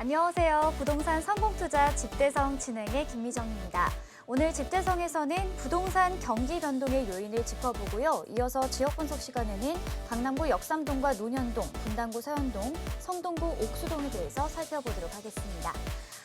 안녕하세요. 부동산 성공투자 집대성 진행의 김미정입니다. 오늘 집대성에서는 부동산 경기 변동의 요인을 짚어보고요. 이어서 지역 분석 시간에는 강남구 역삼동과 논현동, 분당구 서현동, 성동구 옥수동에 대해서 살펴보도록 하겠습니다.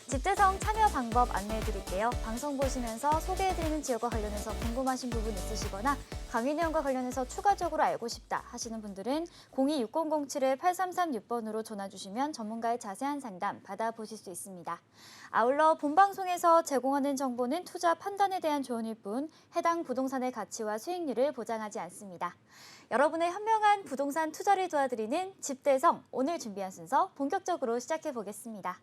집대성 참여 방법 안내해드릴게요. 방송 보시면서 소개해드리는 지역과 관련해서 궁금하신 부분 있으시거나 강의 내용과 관련해서 추가적으로 알고 싶다 하시는 분들은 026007-8336번으로 전화주시면 전문가의 자세한 상담 받아보실 수 있습니다. 아울러 본방송에서 제공하는 정보는 투자 판단에 대한 조언일 뿐 해당 부동산의 가치와 수익률을 보장하지 않습니다. 여러분의 현명한 부동산 투자를 도와드리는 집대성, 오늘 준비한 순서 본격적으로 시작해 보겠습니다.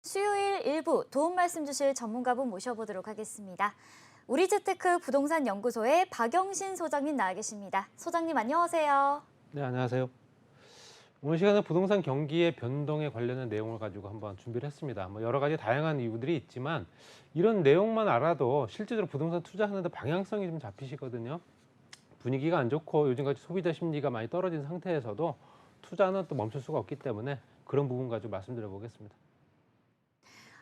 수요일 일부 도움 말씀 주실 전문가분 모셔보도록 하겠습니다. 우리재테크 부동산 연구소의 박영신 소장님 나와 계십니다. 소장님 안녕하세요. 네, 안녕하세요. 오늘 시간은 부동산 경기의 변동에 관련된 내용을 가지고 한번 준비를 했습니다. 여러 가지 다양한 이유들이 있지만 이런 내용만 알아도 실제적으로 부동산 투자하는데 방향성이 좀 잡히시거든요. 분위기가 안 좋고 요즘같이 소비자 심리가 많이 떨어진 상태에서도 투자는 또 멈출 수가 없기 때문에 그런 부분 가지고 말씀드려 보겠습니다.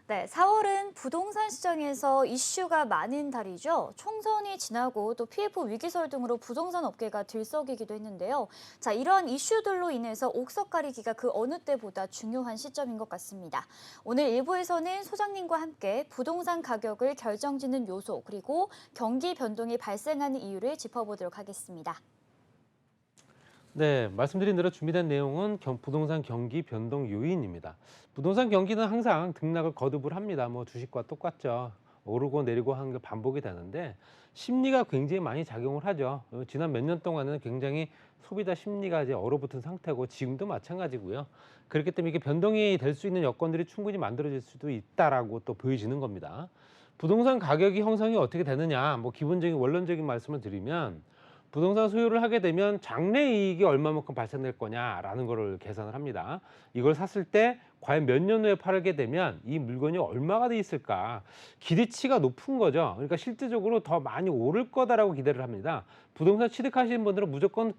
네, 4월은 부동산 시장에서 이슈가 많은 달이죠. 총선이 지나고 또 PF 위기설 등으로 부동산 업계가 들썩이기도 했는데요. 자, 이러한 이슈들로 인해서 옥석 가리기가 그 어느 때보다 중요한 시점인 것 같습니다. 오늘 1부에서는 소장님과 함께 부동산 가격을 결정짓는 요소 그리고 경기 변동이 발생하는 이유를 짚어보도록 하겠습니다. 네, 말씀드린 대로 준비된 내용은 부동산 경기 변동 요인입니다. 부동산 경기는 항상 등락을 거듭을 합니다. 주식과 똑같죠. 오르고 내리고 하는 게 반복이 되는데 심리가 굉장히 많이 작용을 하죠. 지난 몇 년 동안은 굉장히 소비자 심리가 이제 얼어붙은 상태고 지금도 마찬가지고요. 그렇기 때문에 이게 변동이 될 수 있는 여건들이 충분히 만들어질 수도 있다라고 또 보여지는 겁니다. 부동산 가격이 형성이 어떻게 되느냐, 기본적인 원론적인 말씀을 드리면 부동산 소유를 하게 되면 장래 이익이 얼마만큼 발생될 거냐라는 거를 계산을 합니다. 이걸 샀을 때 과연 몇 년 후에 팔게 되면 이 물건이 얼마가 돼 있을까? 기대치가 높은 거죠. 그러니까 실질적으로 더 많이 오를 거다라고 기대를 합니다. 부동산 취득하시는 분들은 무조건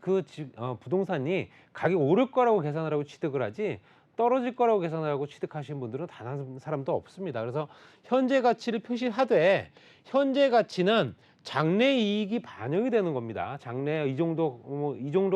부동산이 가격이 오를 거라고 계산을 하고 취득을 하지 떨어질 거라고 계산을 하고 취득하시는 분들은 단 한 사람도 없습니다. 그래서 현재 가치를 표시하되 현재 가치는 장래 이익이 반영이 되는 겁니다. 장래 이 정도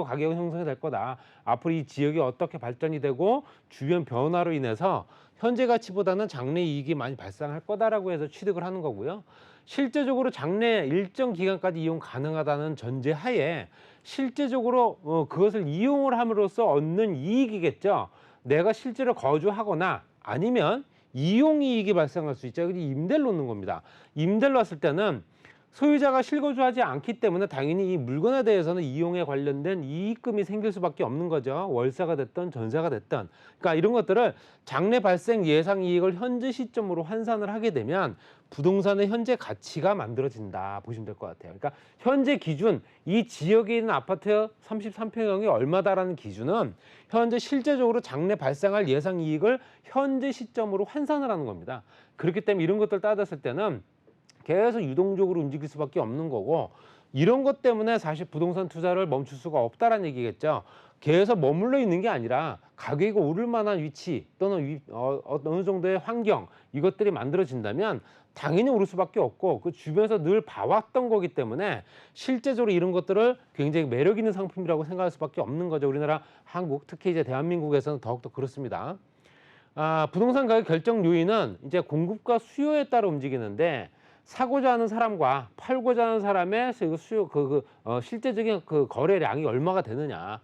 가격은 형성이 될 거다. 앞으로 이 지역이 어떻게 발전이 되고 주변 변화로 인해서 현재 가치보다는 장래 이익이 많이 발생할 거다라고 해서 취득을 하는 거고요. 실제적으로 장래 일정 기간까지 이용 가능하다는 전제하에 실제적으로 그것을 이용을 함으로써 얻는 이익이겠죠. 내가 실제로 거주하거나 아니면 이용 이익이 발생할 수 있죠. 임대를 놓는 겁니다. 임대를 놨을 때는 소유자가 실거주하지 않기 때문에 당연히 이 물건에 대해서는 이용에 관련된 이익금이 생길 수밖에 없는 거죠. 월세가 됐든 전세가 됐든. 그러니까 이런 것들을 장래 발생 예상 이익을 현재 시점으로 환산을 하게 되면 부동산의 현재 가치가 만들어진다 보시면 될 것 같아요. 그러니까 현재 기준 이 지역에 있는 아파트 33평형이 얼마다라는 기준은 현재 실제적으로 장래 발생할 예상 이익을 현재 시점으로 환산을 하는 겁니다. 그렇기 때문에 이런 것들 따졌을 때는 계속 유동적으로 움직일 수밖에 없는 거고 이런 것 때문에 사실 부동산 투자를 멈출 수가 없다라는 얘기겠죠. 계속 머물러 있는 게 아니라 가격이 오를 만한 위치 또는 어느 정도의 환경 이것들이 만들어진다면 당연히 오를 수밖에 없고 그 주변에서 늘 봐왔던 거기 때문에 실제적으로 이런 것들을 굉장히 매력 있는 상품이라고 생각할 수밖에 없는 거죠. 우리나라 한국 특히 이제 대한민국에서는 더욱더 그렇습니다. 부동산 가격 결정 요인은 이제 공급과 수요에 따라 움직이는데 사고자 하는 사람과 팔고자 하는 사람의 실제적인 거래량이 얼마가 되느냐.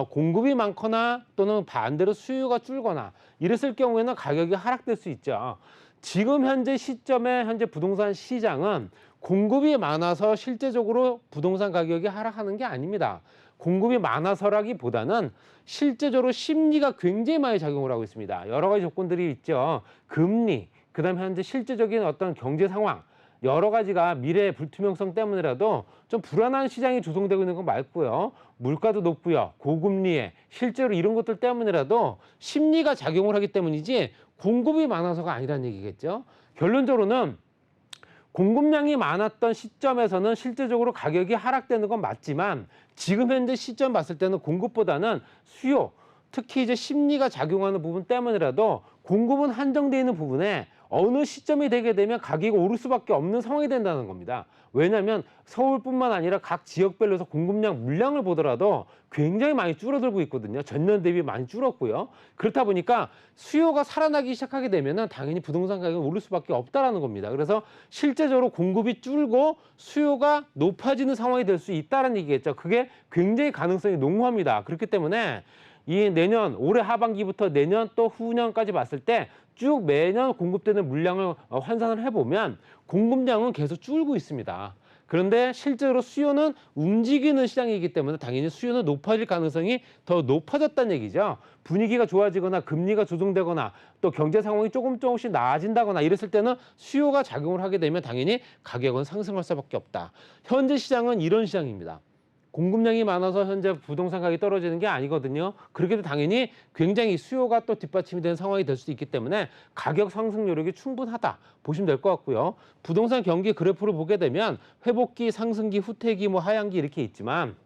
공급이 많거나 또는 반대로 수요가 줄거나 이랬을 경우에는 가격이 하락될 수 있죠. 지금 현재 시점에 현재 부동산 시장은 공급이 많아서 실제적으로 부동산 가격이 하락하는 게 아닙니다. 공급이 많아서라기보다는 실제적으로 심리가 굉장히 많이 작용을 하고 있습니다. 여러 가지 조건들이 있죠. 금리, 그다음에 현재 실제적인 어떤 경제 상황, 여러 가지가 미래의 불투명성 때문이라도 좀 불안한 시장이 조성되고 있는 건 맞고요. 물가도 높고요. 고금리에 실제로 이런 것들 때문이라도 심리가 작용을 하기 때문이지 공급이 많아서가 아니라는 얘기겠죠. 결론적으로는 공급량이 많았던 시점에서는 실제적으로 가격이 하락되는 건 맞지만 지금 현재 시점 봤을 때는 공급보다는 수요, 특히 이제 심리가 작용하는 부분 때문이라도 공급은 한정되어 있는 부분에 어느 시점이 되게 되면 가격이 오를 수밖에 없는 상황이 된다는 겁니다. 왜냐하면 서울뿐만 아니라 각 지역별로서 공급량, 물량을 보더라도 굉장히 많이 줄어들고 있거든요. 전년 대비 많이 줄었고요. 그렇다 보니까 수요가 살아나기 시작하게 되면은 당연히 부동산 가격이 오를 수밖에 없다라는 겁니다. 그래서 실제적으로 공급이 줄고 수요가 높아지는 상황이 될 수 있다는 얘기겠죠. 그게 굉장히 가능성이 농후합니다. 그렇기 때문에 이 내년 올해 하반기부터 내년 또 후년까지 봤을 때 쭉 매년 공급되는 물량을 환산을 해보면 공급량은 계속 줄고 있습니다. 그런데 실제로 수요는 움직이는 시장이기 때문에 당연히 수요는 높아질 가능성이 더 높아졌다는 얘기죠. 분위기가 좋아지거나 금리가 조정되거나 또 경제 상황이 조금씩 나아진다거나 이랬을 때는 수요가 작용을 하게 되면 당연히 가격은 상승할 수밖에 없다. 현재 시장은 이런 시장입니다. 공급량이 많아서 현재 부동산 가격이 떨어지는 게 아니거든요. 그렇게 도 당연히 굉장히 수요가 또 뒷받침이 되는 상황이 될 수도 있기 때문에 가격 상승 여력이 충분하다 보시면 될 것 같고요. 부동산 경기 그래프를 보게 되면 회복기, 상승기, 후퇴기, 뭐 하향기 이렇게 있지만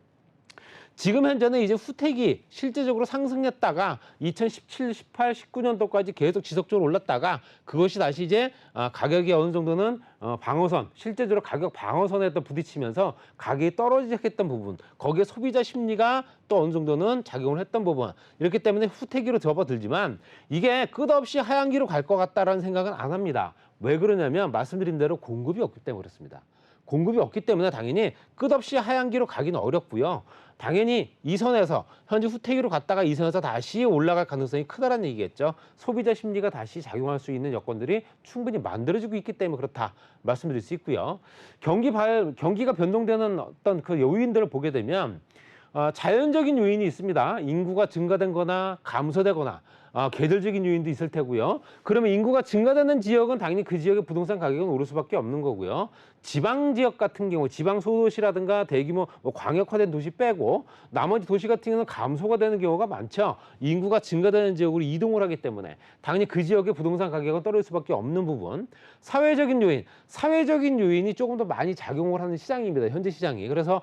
지금 현재는 이제 후퇴기 실제적으로 상승했다가 2017, 18, 19년도까지 계속 지속적으로 올랐다가 그것이 다시 이제 가격이 어느 정도는 방어선, 실제적으로 가격 방어선에 또 부딪히면서 가격이 떨어지게 했던 부분, 거기에 소비자 심리가 또 어느 정도는 작용을 했던 부분, 이렇기 때문에 후퇴기로 접어들지만 이게 끝없이 하향기로 갈 것 같다라는 생각은 안 합니다. 왜 그러냐면 말씀드린 대로 공급이 없기 때문에 그렇습니다. 공급이 없기 때문에 당연히 끝없이 하향기로 가기는 어렵고요. 당연히 이 선에서 현재 후퇴기로 갔다가 이 선에서 다시 올라갈 가능성이 크다라는 얘기겠죠. 소비자 심리가 다시 작용할 수 있는 여건들이 충분히 만들어지고 있기 때문에 그렇다 말씀드릴 수 있고요. 경기가 변동되는 어떤 그 요인들을 보게 되면 자연적인 요인이 있습니다. 인구가 증가된 거나 감소되거나 계절적인 요인도 있을 테고요. 그러면 인구가 증가되는 지역은 당연히 그 지역의 부동산 가격은 오를 수밖에 없는 거고요. 지방 지역 같은 경우, 지방 소도시라든가 대규모 광역화된 도시 빼고 나머지 도시 같은 경우는 감소가 되는 경우가 많죠. 인구가 증가되는 지역으로 이동을 하기 때문에 당연히 그 지역의 부동산 가격은 떨어질 수밖에 없는 부분. 사회적인 요인이 조금 더 많이 작용을 하는 시장입니다. 현재 시장이. 그래서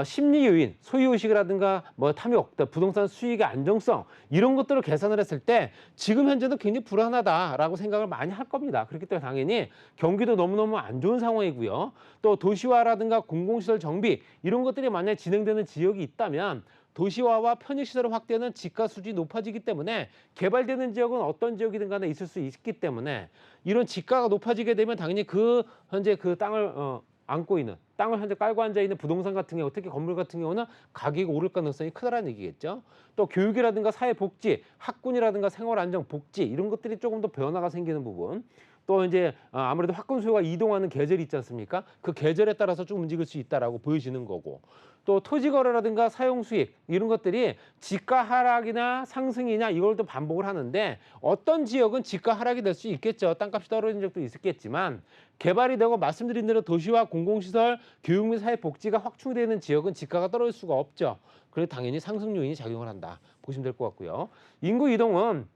심리 요인, 소유의식이라든가 뭐 탐욕, 부동산 수익의 안정성 이런 것들을 계산을 했을 때 지금 현재는 굉장히 불안하다라고 생각을 많이 할 겁니다. 그렇기 때문에 당연히 경기도 너무너무 안 좋은 상황이고요. 또 도시화라든가 공공시설 정비 이런 것들이 만약에 진행되는 지역이 있다면 도시화와 편익시설 확대는 집가 수준이 높아지기 때문에 개발되는 지역은 어떤 지역이든 간에 있을 수 있기 때문에 이런 집가가 높아지게 되면 당연히 현재 그 땅을 안고 있는 땅을 현재 깔고 앉아 있는 부동산 같은 경우, 특히 건물 같은 경우는 가격이 오를 가능성이 크다라는 얘기겠죠. 또 교육이라든가 사회복지, 학군이라든가 생활안정, 복지 이런 것들이 조금 더 변화가 생기는 부분. 또 이제 아무래도 학군 수요가 이동하는 계절이 있지 않습니까? 그 계절에 따라서 좀 움직일 수 있다라고 보여지는 거고. 또 토지 거래라든가 사용 수익 이런 것들이 집가 하락이나 상승이냐 이걸 또 반복을 하는데 어떤 지역은 집가 하락이 될 수 있겠죠. 땅값이 떨어진 적도 있었겠지만 개발이 되고 말씀드린 대로 도시와 공공시설, 교육 및 사회복지가 확충되는 지역은 집가가 떨어질 수가 없죠. 그래서 당연히 상승 요인이 작용을 한다. 보시면 될 것 같고요. 인구 이동은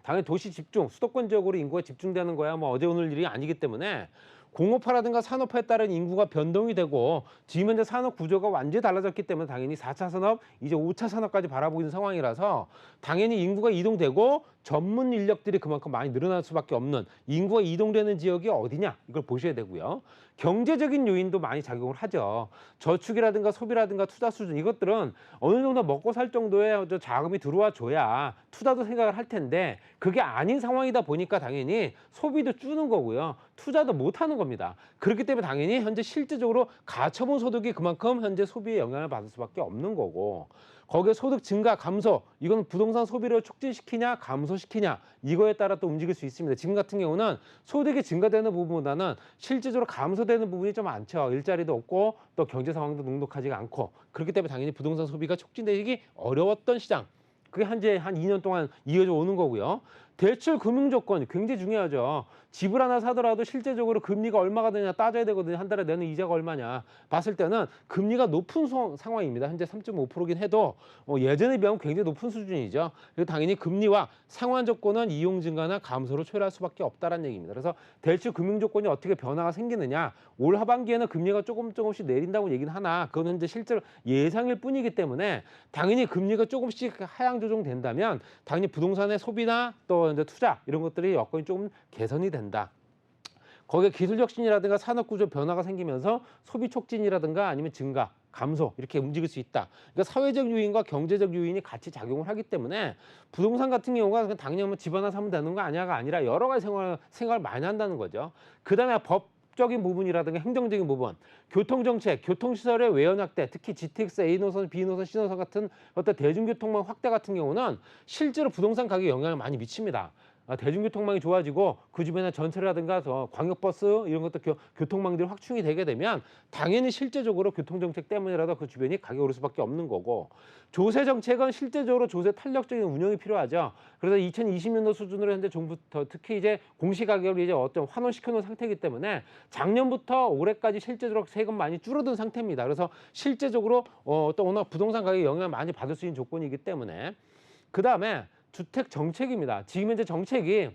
당연히 도시 집중, 수도권 지역으로 인구가 집중되는 거야 뭐 어제 오늘 일이 아니기 때문에 공업화라든가 산업화에 따른 인구가 변동이 되고 지금 현재 산업 구조가 완전히 달라졌기 때문에 당연히 4차 산업, 이제 5차 산업까지 바라보고 있는 상황이라서 당연히 인구가 이동되고 전문 인력들이 그만큼 많이 늘어날 수밖에 없는 인구가 이동되는 지역이 어디냐 이걸 보셔야 되고요. 경제적인 요인도 많이 작용을 하죠. 저축이라든가 소비라든가 투자 수준 이것들은 어느 정도 먹고 살 정도의 자금이 들어와 줘야 투자도 생각을 할 텐데 그게 아닌 상황이다 보니까 당연히 소비도 줄는 거고요. 투자도 못 하는 겁니다. 그렇기 때문에 당연히 현재 실질적으로 가처분 소득이 그만큼 현재 소비에 영향을 받을 수밖에 없는 거고 거기에 소득 증가, 감소 이건 부동산 소비를 촉진시키냐 감소시키냐 이거에 따라 또 움직일 수 있습니다. 지금 같은 경우는 소득이 증가되는 부분보다는 실질적으로 감소되는 부분이 좀 많죠. 일자리도 없고 또 경제 상황도 녹록하지가 않고 그렇기 때문에 당연히 부동산 소비가 촉진되기 어려웠던 시장. 그게 현재 한 2년 동안 이어져 오는 거고요. 대출 금융 조건 굉장히 중요하죠. 집을 하나 사더라도 실제적으로 금리가 얼마가 되냐 따져야 되거든요. 한 달에 내는 이자가 얼마냐. 봤을 때는 금리가 높은 상황입니다. 현재 3.5%긴 해도 예전에 비하면 굉장히 높은 수준이죠. 그래서 당연히 금리와 상환 조건은 이용 증가나 감소로 초래할 수밖에 없다는 얘기입니다. 그래서 대출 금융 조건이 어떻게 변화가 생기느냐. 올 하반기에는 금리가 조금씩 내린다고 얘기는 하나 그건 현재 실제로 예상일 뿐이기 때문에 당연히 금리가 조금씩 하향 조정된다면 당연히 부동산의 소비나 또 이제 투자 이런 것들이 여건이 조금 개선이 된다. 거기에 기술 혁신이라든가 산업 구조 변화가 생기면서 소비 촉진이라든가 아니면 증가, 감소 이렇게 움직일 수 있다. 그러니까 사회적 요인과 경제적 요인이 같이 작용을 하기 때문에 부동산 같은 경우가 당연히 집 하나 사면 되는 거 아니야가 아니라 여러 가지 생각을 많이 한다는 거죠. 그다음에 법적인 부분이라든가 행정적인 부분, 교통정책, 교통시설의 외연 확대, 특히 GTX A노선, B노선, C노선 같은 어떤 대중교통망 확대 같은 경우는 실제로 부동산 가격에 영향을 많이 미칩니다. 대중교통망이 좋아지고 그 주변에 전철이라든가 광역버스 이런 것도 교통망들이 확충이 되게 되면 당연히 실제적으로 교통정책 때문이라도 그 주변이 가격이 오를 수밖에 없는 거고 조세정책은 실제적으로 조세 탄력적인 운영이 필요하죠. 그래서 2020년도 수준으로 현재 정부부터 특히 이제 공시가격을 이제 어떤 환원시켜 놓은 상태이기 때문에 작년부터 올해까지 실제적으로 세금 많이 줄어든 상태입니다. 그래서 실제적으로 또 워낙 부동산 가격에 영향을 많이 받을 수 있는 조건이기 때문에 그다음에 주택 정책입니다. 지금 현재 정책이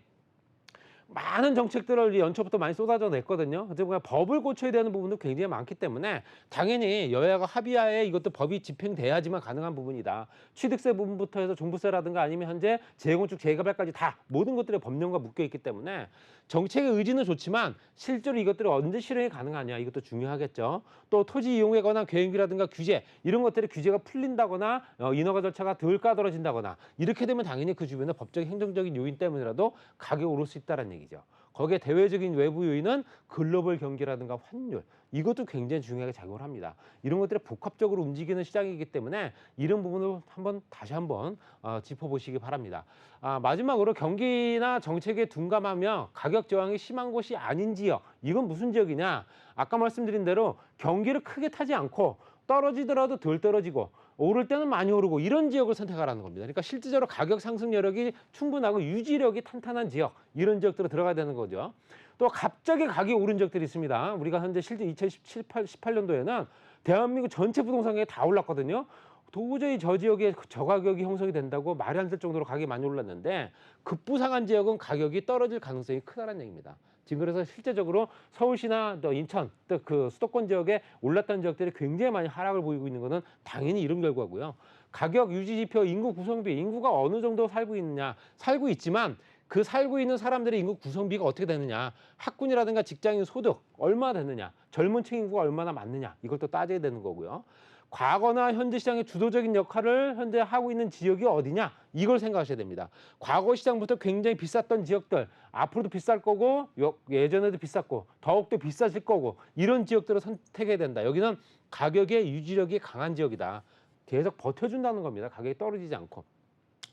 많은 정책들을 연초부터 많이 쏟아져 냈거든요. 그래서 법을 고쳐야 되는 부분도 굉장히 많기 때문에 당연히 여야가 합의하에 이것도 법이 집행돼야지만 가능한 부분이다. 취득세 부분부터 해서 종부세라든가 아니면 현재 재건축, 재개발까지 다 모든 것들이 법령과 묶여 있기 때문에 정책의 의지는 좋지만 실제로 이것들이 언제 실행이 가능하냐 이것도 중요하겠죠. 또 토지 이용에 관한 계획이라든가 규제 이런 것들이 규제가 풀린다거나 인허가 절차가 덜 까다로워진다거나 이렇게 되면 당연히 그 주변의 법적 행정적인 요인 때문이라도 가격이 오를 수 있다는 얘기죠. 거기에 대외적인 외부 요인은 글로벌 경기라든가 환율 이것도 굉장히 중요하게 작용을 합니다. 이런 것들이 복합적으로 움직이는 시장이기 때문에 이런 부분을 다시 한번 짚어보시기 바랍니다. 마지막으로 경기나 정책에 둔감하며 가격 저항이 심한 곳이 아닌 지역 이건 무슨 지역이냐? 아까 말씀드린 대로 경기를 크게 타지 않고 떨어지더라도 덜 떨어지고 오를 때는 많이 오르고 이런 지역을 선택하라는 겁니다. 그러니까 실질적으로 가격 상승 여력이 충분하고 유지력이 탄탄한 지역 이런 지역들로 들어가야 되는 거죠. 또 갑자기 가격이 오른 지역들이 있습니다. 우리가 현재 실제 2017, 18년도에는 대한민국 전체 부동산 가격이 다 올랐거든요. 도저히 저 지역에 저가격이 형성이 된다고 말이 안 될 정도로 가격이 많이 올랐는데 급부상한 지역은 가격이 떨어질 가능성이 크다는 얘기입니다. 지금 그래서 실제적으로 서울시나 또 인천 또 그 수도권 지역에 올랐던 지역들이 굉장히 많이 하락을 보이고 있는 것은 당연히 이런 결과고요. 가격 유지 지표, 인구 구성비, 인구가 어느 정도 살고 있느냐, 살고 있지만 그 살고 있는 사람들의 인구 구성비가 어떻게 되느냐, 학군이라든가 직장인 소득 얼마 되느냐, 젊은 층 인구가 얼마나 많느냐 이걸 또 따져야 되는 거고요. 과거나 현재 시장의 주도적인 역할을 현재 하고 있는 지역이 어디냐 이걸 생각하셔야 됩니다. 과거 시장부터 굉장히 비쌌던 지역들 앞으로도 비쌀 거고 예전에도 비쌌고 더욱더 비싸질 거고 이런 지역들을 선택해야 된다. 여기는 가격의 유지력이 강한 지역이다. 계속 버텨준다는 겁니다. 가격이 떨어지지 않고.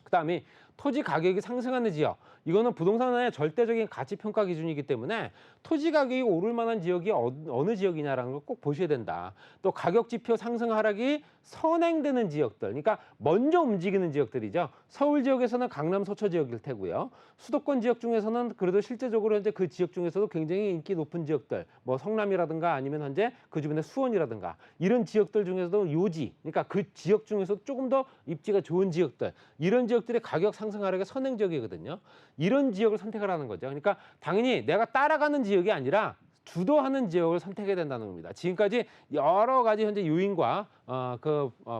그다음에 토지 가격이 상승하는 지역 이거는 부동산의 절대적인 가치 평가 기준이기 때문에 토지 가격이 오를 만한 지역이 어느 지역이냐라는 걸 꼭 보셔야 된다. 또 가격 지표 상승 하락이 선행되는 지역들 그러니까 먼저 움직이는 지역들이죠. 서울 지역에서는 강남 서초 지역일 테고요. 수도권 지역 중에서는 그래도 실제적으로 현재 그 지역 중에서도 굉장히 인기 높은 지역들 뭐 성남이라든가 아니면 현재 그 주변에 수원이라든가 이런 지역들 중에서도 요지 그러니까 그 지역 중에서 조금 더 입지가 좋은 지역들 이런 지역들이 가격 상승 하락의 선행 지역이거든요. 이런 지역을 선택하라는 거죠. 그러니까 당연히 내가 따라가는 지역이 아니라 주도하는 지역을 선택해야 된다는 겁니다. 지금까지 여러 가지 현재 요인과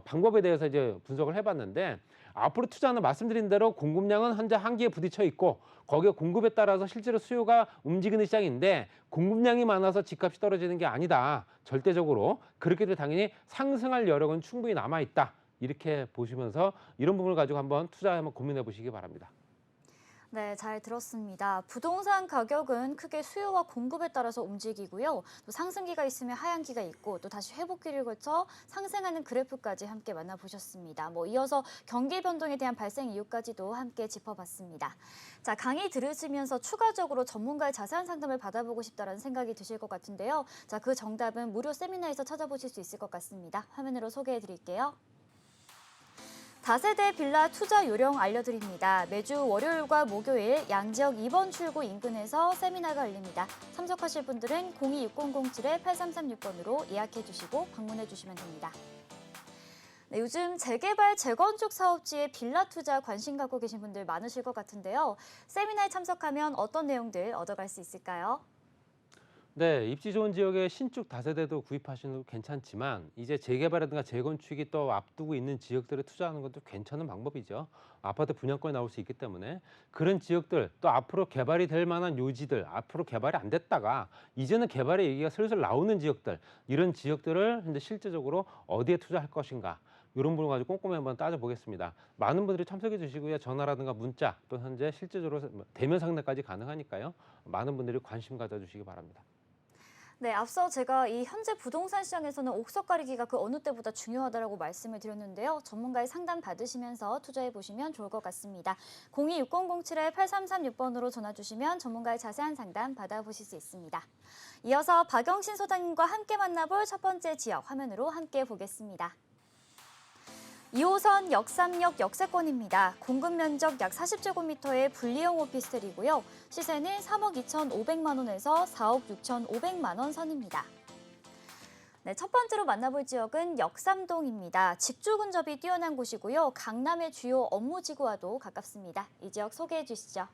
방법에 대해서 이제 분석을 해봤는데 앞으로 투자는 말씀드린 대로 공급량은 현재 한계에 부딪혀 있고 거기에 공급에 따라서 실제로 수요가 움직이는 시장인데 공급량이 많아서 집값이 떨어지는 게 아니다. 절대적으로 그렇게 되면 당연히 상승할 여력은 충분히 남아 있다. 이렇게 보시면서 이런 부분을 가지고 한번 한번 고민해 보시기 바랍니다. 네, 잘 들었습니다. 부동산 가격은 크게 수요와 공급에 따라서 움직이고요. 또 상승기가 있으면 하향기가 있고 또 다시 회복기를 거쳐 상승하는 그래프까지 함께 만나보셨습니다. 이어서 경기 변동에 대한 발생 이유까지도 함께 짚어봤습니다. 자, 강의 들으시면서 추가적으로 전문가의 자세한 상담을 받아보고 싶다는 생각이 드실 것 같은데요. 자, 그 정답은 무료 세미나에서 찾아보실 수 있을 것 같습니다. 화면으로 소개해 드릴게요. 다세대 빌라 투자 요령 알려드립니다. 매주 월요일과 목요일 양지역 2번 출구 인근에서 세미나가 열립니다. 참석하실 분들은 026007-8336번으로 예약해 주시고 방문해 주시면 됩니다. 네, 요즘 재개발, 재건축 사업지에 빌라 투자 관심 갖고 계신 분들 많으실 것 같은데요. 세미나에 참석하면 어떤 내용들 얻어갈 수 있을까요? 네, 입지 좋은 지역의 신축 다세대도 구입하시는 것도 괜찮지만 이제 재개발이라든가 재건축이 또 앞두고 있는 지역들에 투자하는 것도 괜찮은 방법이죠. 아파트 분양권이 나올 수 있기 때문에 그런 지역들 또 앞으로 개발이 될 만한 요지들 앞으로 개발이 안 됐다가 이제는 개발의 얘기가 슬슬 나오는 지역들 이런 지역들을 근데 실제적으로 어디에 투자할 것인가 이런 부분 가지고 꼼꼼히 한번 따져보겠습니다. 많은 분들이 참석해 주시고요. 전화라든가 문자 또 현재 실제적으로 대면 상담까지 가능하니까요. 많은 분들이 관심 가져주시기 바랍니다. 네, 앞서 제가 이 현재 부동산 시장에서는 옥석 가리기가 그 어느 때보다 중요하다고 말씀을 드렸는데요. 전문가의 상담 받으시면서 투자해 보시면 좋을 것 같습니다. 026007-8336번으로 전화 주시면 전문가의 자세한 상담 받아보실 수 있습니다. 이어서 박영신 소장님과 함께 만나볼 첫 번째 지역 화면으로 함께 보겠습니다. 2호선 역삼역 역세권입니다. 공급 면적 약 40제곱미터의 분리형 오피스텔이고요. 시세는 3억 2,500만 원에서 4억 6,500만 원 선입니다. 네, 첫 번째로 만나볼 지역은 역삼동입니다. 직주 근접이 뛰어난 곳이고요. 강남의 주요 업무지구와도 가깝습니다. 이 지역 소개해 주시죠.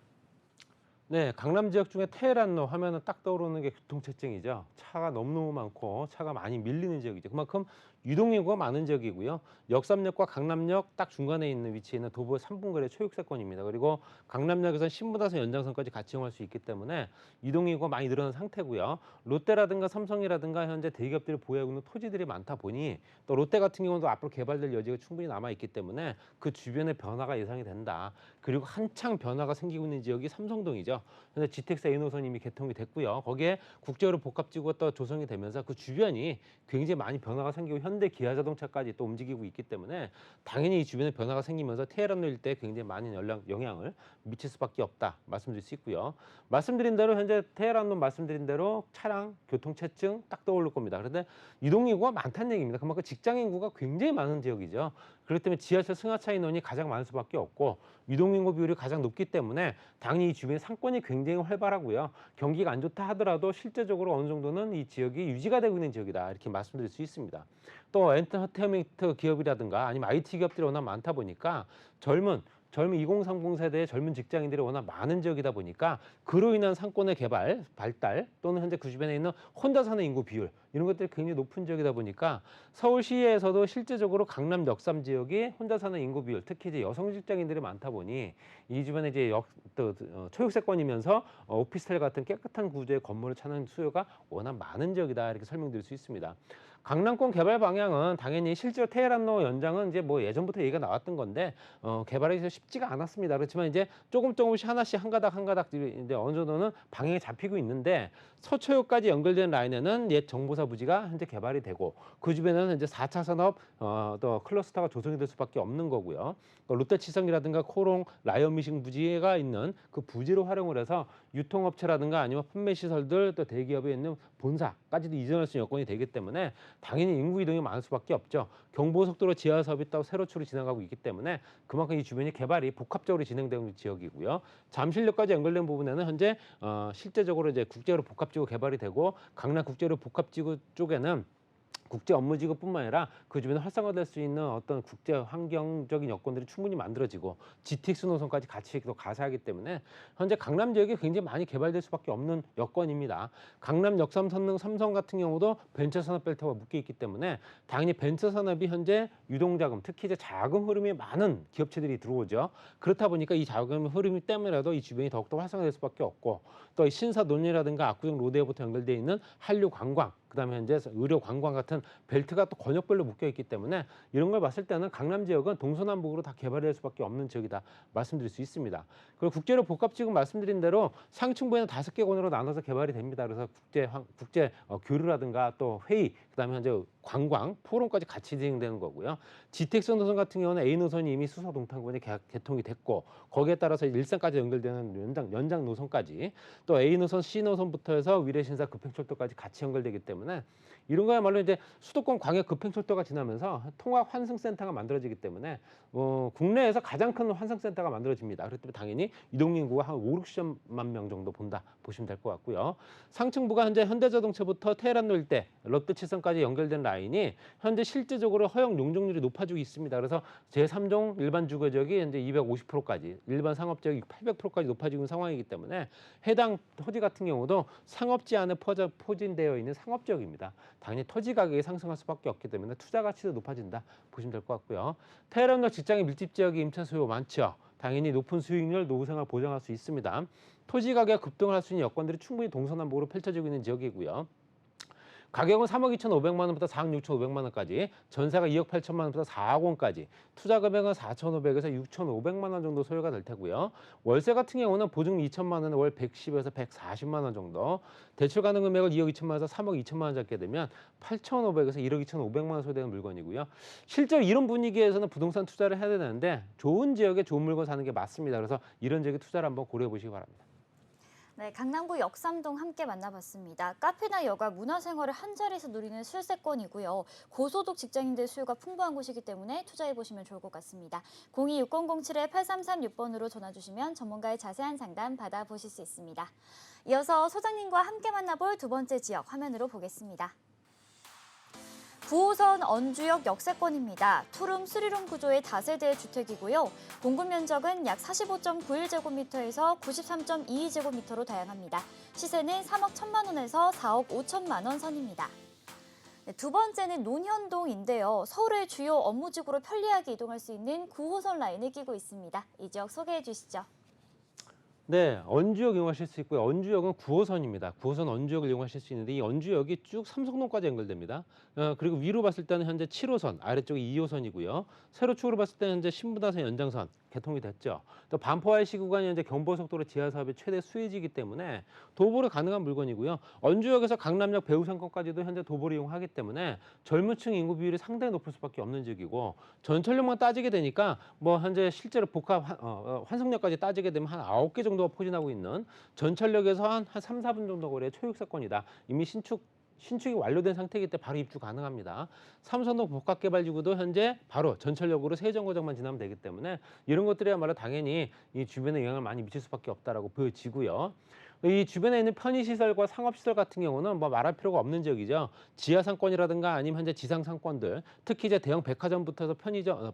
네, 강남 지역 중에 테헤란로 하면은 딱 떠오르는 게 교통체증이죠. 차가 너무너무 많고 차가 많이 밀리는 지역이죠. 그만큼 유동인구가 많은 지역이고요. 역삼역과 강남역 딱 중간에 있는 위치에 있는 도보 3분거리 초육세권입니다. 그리고 강남역에서 신분당선 연장선까지 같이 이용할 수 있기 때문에 유동인구가 많이 늘어난 상태고요. 롯데라든가 삼성이라든가 현재 대기업들이 보유하고 있는 토지들이 많다 보니 또 롯데 같은 경우도 앞으로 개발될 여지가 충분히 남아있기 때문에 그 주변에 변화가 예상이 된다. 그리고 한창 변화가 생기고 있는 지역이 삼성동이죠. 현재 GTX A노선이 이미 개통이 됐고요. 거기에 국제화로 복합지구가 또 조성이 되면서 그 주변이 굉장히 많이 변화가 생기고 현대 기아자동차까지 또 움직이고 있기 때문에 당연히 이 주변에 변화가 생기면서 테헤란로 일대에 굉장히 많은 영향을 미칠 수밖에 없다 말씀드릴 수 있고요. 말씀드린 대로 현재 테헤란로 말씀드린 대로 차량 교통체증 딱 떠오를 겁니다. 그런데 이동인구가 많다는 얘기입니다. 그만큼 직장인구가 굉장히 많은 지역이죠. 그렇기 때문에 지하철 승하차 인원이 가장 많을 수밖에 없고 유동인구 비율이 가장 높기 때문에 당연히 이 주변에 상권이 굉장히 활발하고요. 경기가 안 좋다 하더라도 실제적으로 어느 정도는 이 지역이 유지가 되고 있는 지역이다 이렇게 말씀드릴 수 있습니다. 또 엔터테인먼트 기업이라든가 아니면 IT 기업들이 워낙 많다 보니까 젊은 2030 세대의 젊은 직장인들이 워낙 많은 지역이다 보니까 그로 인한 상권의 개발, 발달 또는 현재 그 주변에 있는 혼자 사는 인구 비율 이런 것들이 굉장히 높은 지역이다 보니까 서울시에서도 실제적으로 강남 역삼 지역이 혼자 사는 인구 비율, 특히 이제 여성 직장인들이 많다 보니 이 주변에 이제 초역세권이면서 오피스텔 같은 깨끗한 구조의 건물을 찾는 수요가 워낙 많은 지역이다 이렇게 설명드릴 수 있습니다. 강남권 개발 방향은 당연히 실제로 테헤란로 연장은 이제 뭐 예전부터 얘기가 나왔던 건데 개발이 쉽지가 않았습니다. 그렇지만 이제 조금씩 하나씩 한 가닥 이제 어느 정도는 방향이 잡히고 있는데 서초역까지 연결된 라인에는 옛 정보사 부지가 현재 개발이 되고 그 주변에는 이제 4차 산업 또 클러스터가 조성이 될 수밖에 없는 거고요. 롯데치성이라든가 코롱, 라이언미싱 부지가 있는 그 부지를 활용을 해서 유통업체라든가 아니면 판매 시설들 또 대기업에 있는 본사까지도 이전할 수 있는 여건이 되기 때문에 당연히 인구 이동이 많을 수밖에 없죠. 경부고속도로 지하 사업이 또 세로축으로 지나가고 있기 때문에 그만큼 이 주변이 개발이 복합적으로 진행되는 지역이고요. 잠실역까지 연결된 부분에는 현재 실제적으로 이제 국제로 복합지구 개발이 되고 강남 국제로 복합지구 쪽에는 국제 업무지구뿐만 아니라 그 주변에 활성화될 수 있는 어떤 국제 환경적인 여건들이 충분히 만들어지고 GTX 노선까지 같이 또 가세하기 때문에 현재 강남 지역이 굉장히 많이 개발될 수밖에 없는 여건입니다. 강남 역삼 선릉 삼성 같은 경우도 벤처산업 벨트와 묶여 있기 때문에 당연히 벤처산업이 현재 유동자금 특히 이제 자금 흐름이 많은 기업체들이 들어오죠. 그렇다 보니까 이 자금 흐름이 때문에라도 이 주변이 더욱더 활성화될 수밖에 없고 또 신사 논리라든가 압구정 로데오부터 연결되어 있는 한류 관광 그다음에 현재 의료 관광 같은 벨트가 또 권역별로 묶여 있기 때문에 이런 걸 봤을 때는 강남 지역은 동서남북으로 다 개발될 수밖에 없는 지역이다 말씀드릴 수 있습니다. 그리고 국제로 복합지구 말씀드린 대로 상층부에는 5개 권으로 나눠서 개발이 됩니다. 그래서 국제 교류라든가 또 회의 그다음에 현재 관광, 포럼까지 같이 진행되는 거고요. GTX 노선 같은 경우는 A 노선이 이미 수서 동탄구에 개통이 됐고 거기에 따라서 일산까지 연결되는 연장 노선까지 또 A 노선, C 노선부터 해서 위례신사 급행철도까지 같이 연결되기 때문에 때문에 이런 거야말로 이제 수도권 광역 급행철도가 지나면서 통합 환승센터가 만들어지기 때문에 국내에서 가장 큰 환승센터가 만들어집니다. 그렇기 때문에 당연히 이동 인구가 한 5, 60만 명 정도 본다 보시면 될 것 같고요. 상층부가 현재 현대자동차부터 테헤란로 일대, 롯데칠성까지 연결된 라인이 현재 실제적으로 허용 용적률이 높아지고 있습니다. 그래서 제3종 일반 주거지역이 현재 250%까지, 일반 상업지역이 800%까지 높아지고 있는 상황이기 때문에 해당 토지 같은 경우도 상업지 안에 포진되어 있는 상업지역입니다. 당연히 토지 가격이 상승할 수밖에 없기 때문에 투자 가치도 높아진다 보시면 될 것 같고요. 테헤란로 직장인 밀집 지역이 임차 수요 많죠. 당연히 높은 수익률, 노후 생활 보장할 수 있습니다. 토지 가격 급등을 할 수 있는 여건들이 충분히 동서남북으로 펼쳐지고 있는 지역이고요. 가격은 3억 2,500만 원부터 4억 6,500만 원까지, 전세가 2억 8천만 원부터 4억 원까지, 투자 금액은 4,500에서 6,500만 원 정도 소요가 될 테고요. 월세 같은 경우는 보증 2천만 원에 월 110에서 140만 원 정도, 대출 가능 금액을 2억 2천만 원에서 3억 2천만 원 잡게 되면 8,500에서 1억 2,500만 원 소요되는 물건이고요. 실제로 이런 분위기에서는 부동산 투자를 해야 되는데 좋은 지역에 좋은 물건 사는 게 맞습니다. 그래서 이런 지역에 투자를 한번 고려해 보시기 바랍니다. 네, 강남구 역삼동 함께 만나봤습니다. 카페나 여가, 문화생활을 한자리에서 누리는 술세권이고요. 고소득 직장인들 수요가 풍부한 곳이기 때문에 투자해보시면 좋을 것 같습니다. 026007-8336번으로 전화주시면 전문가의 자세한 상담 받아보실 수 있습니다. 이어서 소장님과 함께 만나볼 두 번째 지역 화면으로 보겠습니다. 9호선 언주역 역세권입니다. 투룸, 쓰리룸 구조의 다세대 주택이고요. 공급 면적은 약 45.91제곱미터에서 93.22제곱미터로 다양합니다. 시세는 3억 1천만 원에서 4억 5천만 원 선입니다. 네, 두 번째는 논현동인데요. 서울의 주요 업무지구로 편리하게 이동할 수 있는 9호선 라인을 끼고 있습니다. 이 지역 소개해 주시죠. 네, 언주역 이용하실 수 있고요. 언주역은 9호선입니다. 9호선 언주역을 이용하실 수 있는데 이 언주역이 쭉 삼성동까지 연결됩니다. 그리고 위로 봤을 때는 현재 7호선, 아래쪽이 2호선이고요. 세로축으로 봤을 때는 현재 신분당선 연장선 개통이 됐죠. 또 반포와의 시구간이 현재 경부고속도로 지하 사업의 최대 수혜지이기 때문에 도보로 가능한 물건이고요. 언주역에서 강남역 배우상권까지도 현재 도보를 이용하기 때문에 젊은 층 인구 비율이 상당히 높을 수밖에 없는 지역이고, 전철역만 따지게 되니까 뭐 현재 실제로 복합 환승역까지 따지게 되면 한 9개 정도가 포진하고 있는, 전철역에서 한 3, 4분 정도 거리의 초육사건이다. 이미 신축이 완료된 상태이기 때문에 바로 입주 가능합니다. 삼선동 복합개발지구도 현재 바로 전철역으로 세정거장만 지나면 되기 때문에 이런 것들이야말로 당연히 이 주변에 영향을 많이 미칠 수밖에 없다라고 보여지고요. 이 주변에 있는 편의시설과 상업시설 같은 경우는 뭐 말할 필요가 없는 지역이죠. 지하상권이라든가 아니면 현재 지상상권들, 특히 이제 대형 백화점부터 해서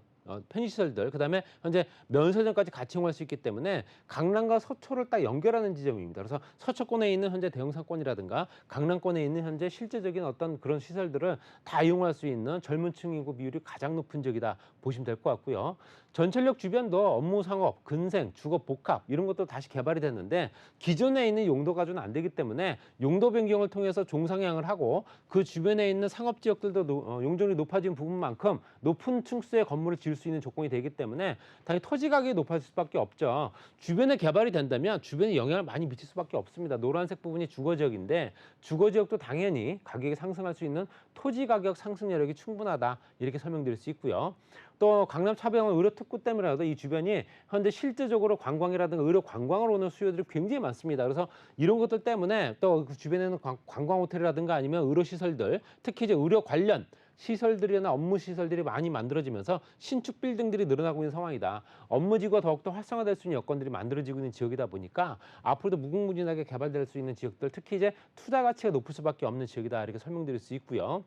편의시설들, 그다음에 현재 면세점까지 같이 이용할 수 있기 때문에 강남과 서초를 딱 연결하는 지점입니다. 그래서 서초권에 있는 현재 대형 상권이라든가 강남권에 있는 현재 실제적인 어떤 그런 시설들을 다 이용할 수 있는 젊은 층 인구 비율이 가장 높은 지역이다 보시면 될 것 같고요. 전철역 주변도 업무 상업, 근생, 주거 복합 이런 것도 다시 개발이 됐는데 기존에 있는 용도가 좀 안 되기 때문에 용도 변경을 통해서 종상향을 하고 그 주변에 있는 상업 지역들도 용적률이 높아진 부분만큼 높은 층수의 건물을 지을 수 있는 조건이 되기 때문에 당연히 토지 가격이 높아질 수밖에 없죠. 주변에 개발이 된다면 주변에 영향을 많이 미칠 수밖에 없습니다. 노란색 부분이 주거지역인데 주거지역도 당연히 가격이 상승할 수 있는 토지 가격 상승 여력이 충분하다 이렇게 설명드릴 수 있고요. 또 강남 차병원 의료 특구 때문에라도 이 주변이 현재 실질적으로 관광이라든가 의료 관광을 오는 수요들이 굉장히 많습니다. 그래서 이런 것들 때문에 또 그 주변에는 관광 호텔이라든가 아니면 의료 시설들, 특히 이제 의료 관련 시설들이나 업무 시설들이 많이 만들어지면서 신축 빌딩들이 늘어나고 있는 상황이다. 업무지구가 더욱더 활성화될 수 있는 여건들이 만들어지고 있는 지역이다 보니까 앞으로도 무궁무진하게 개발될 수 있는 지역들, 특히 이제 투자 가치가 높을 수밖에 없는 지역이다 이렇게 설명드릴 수 있고요.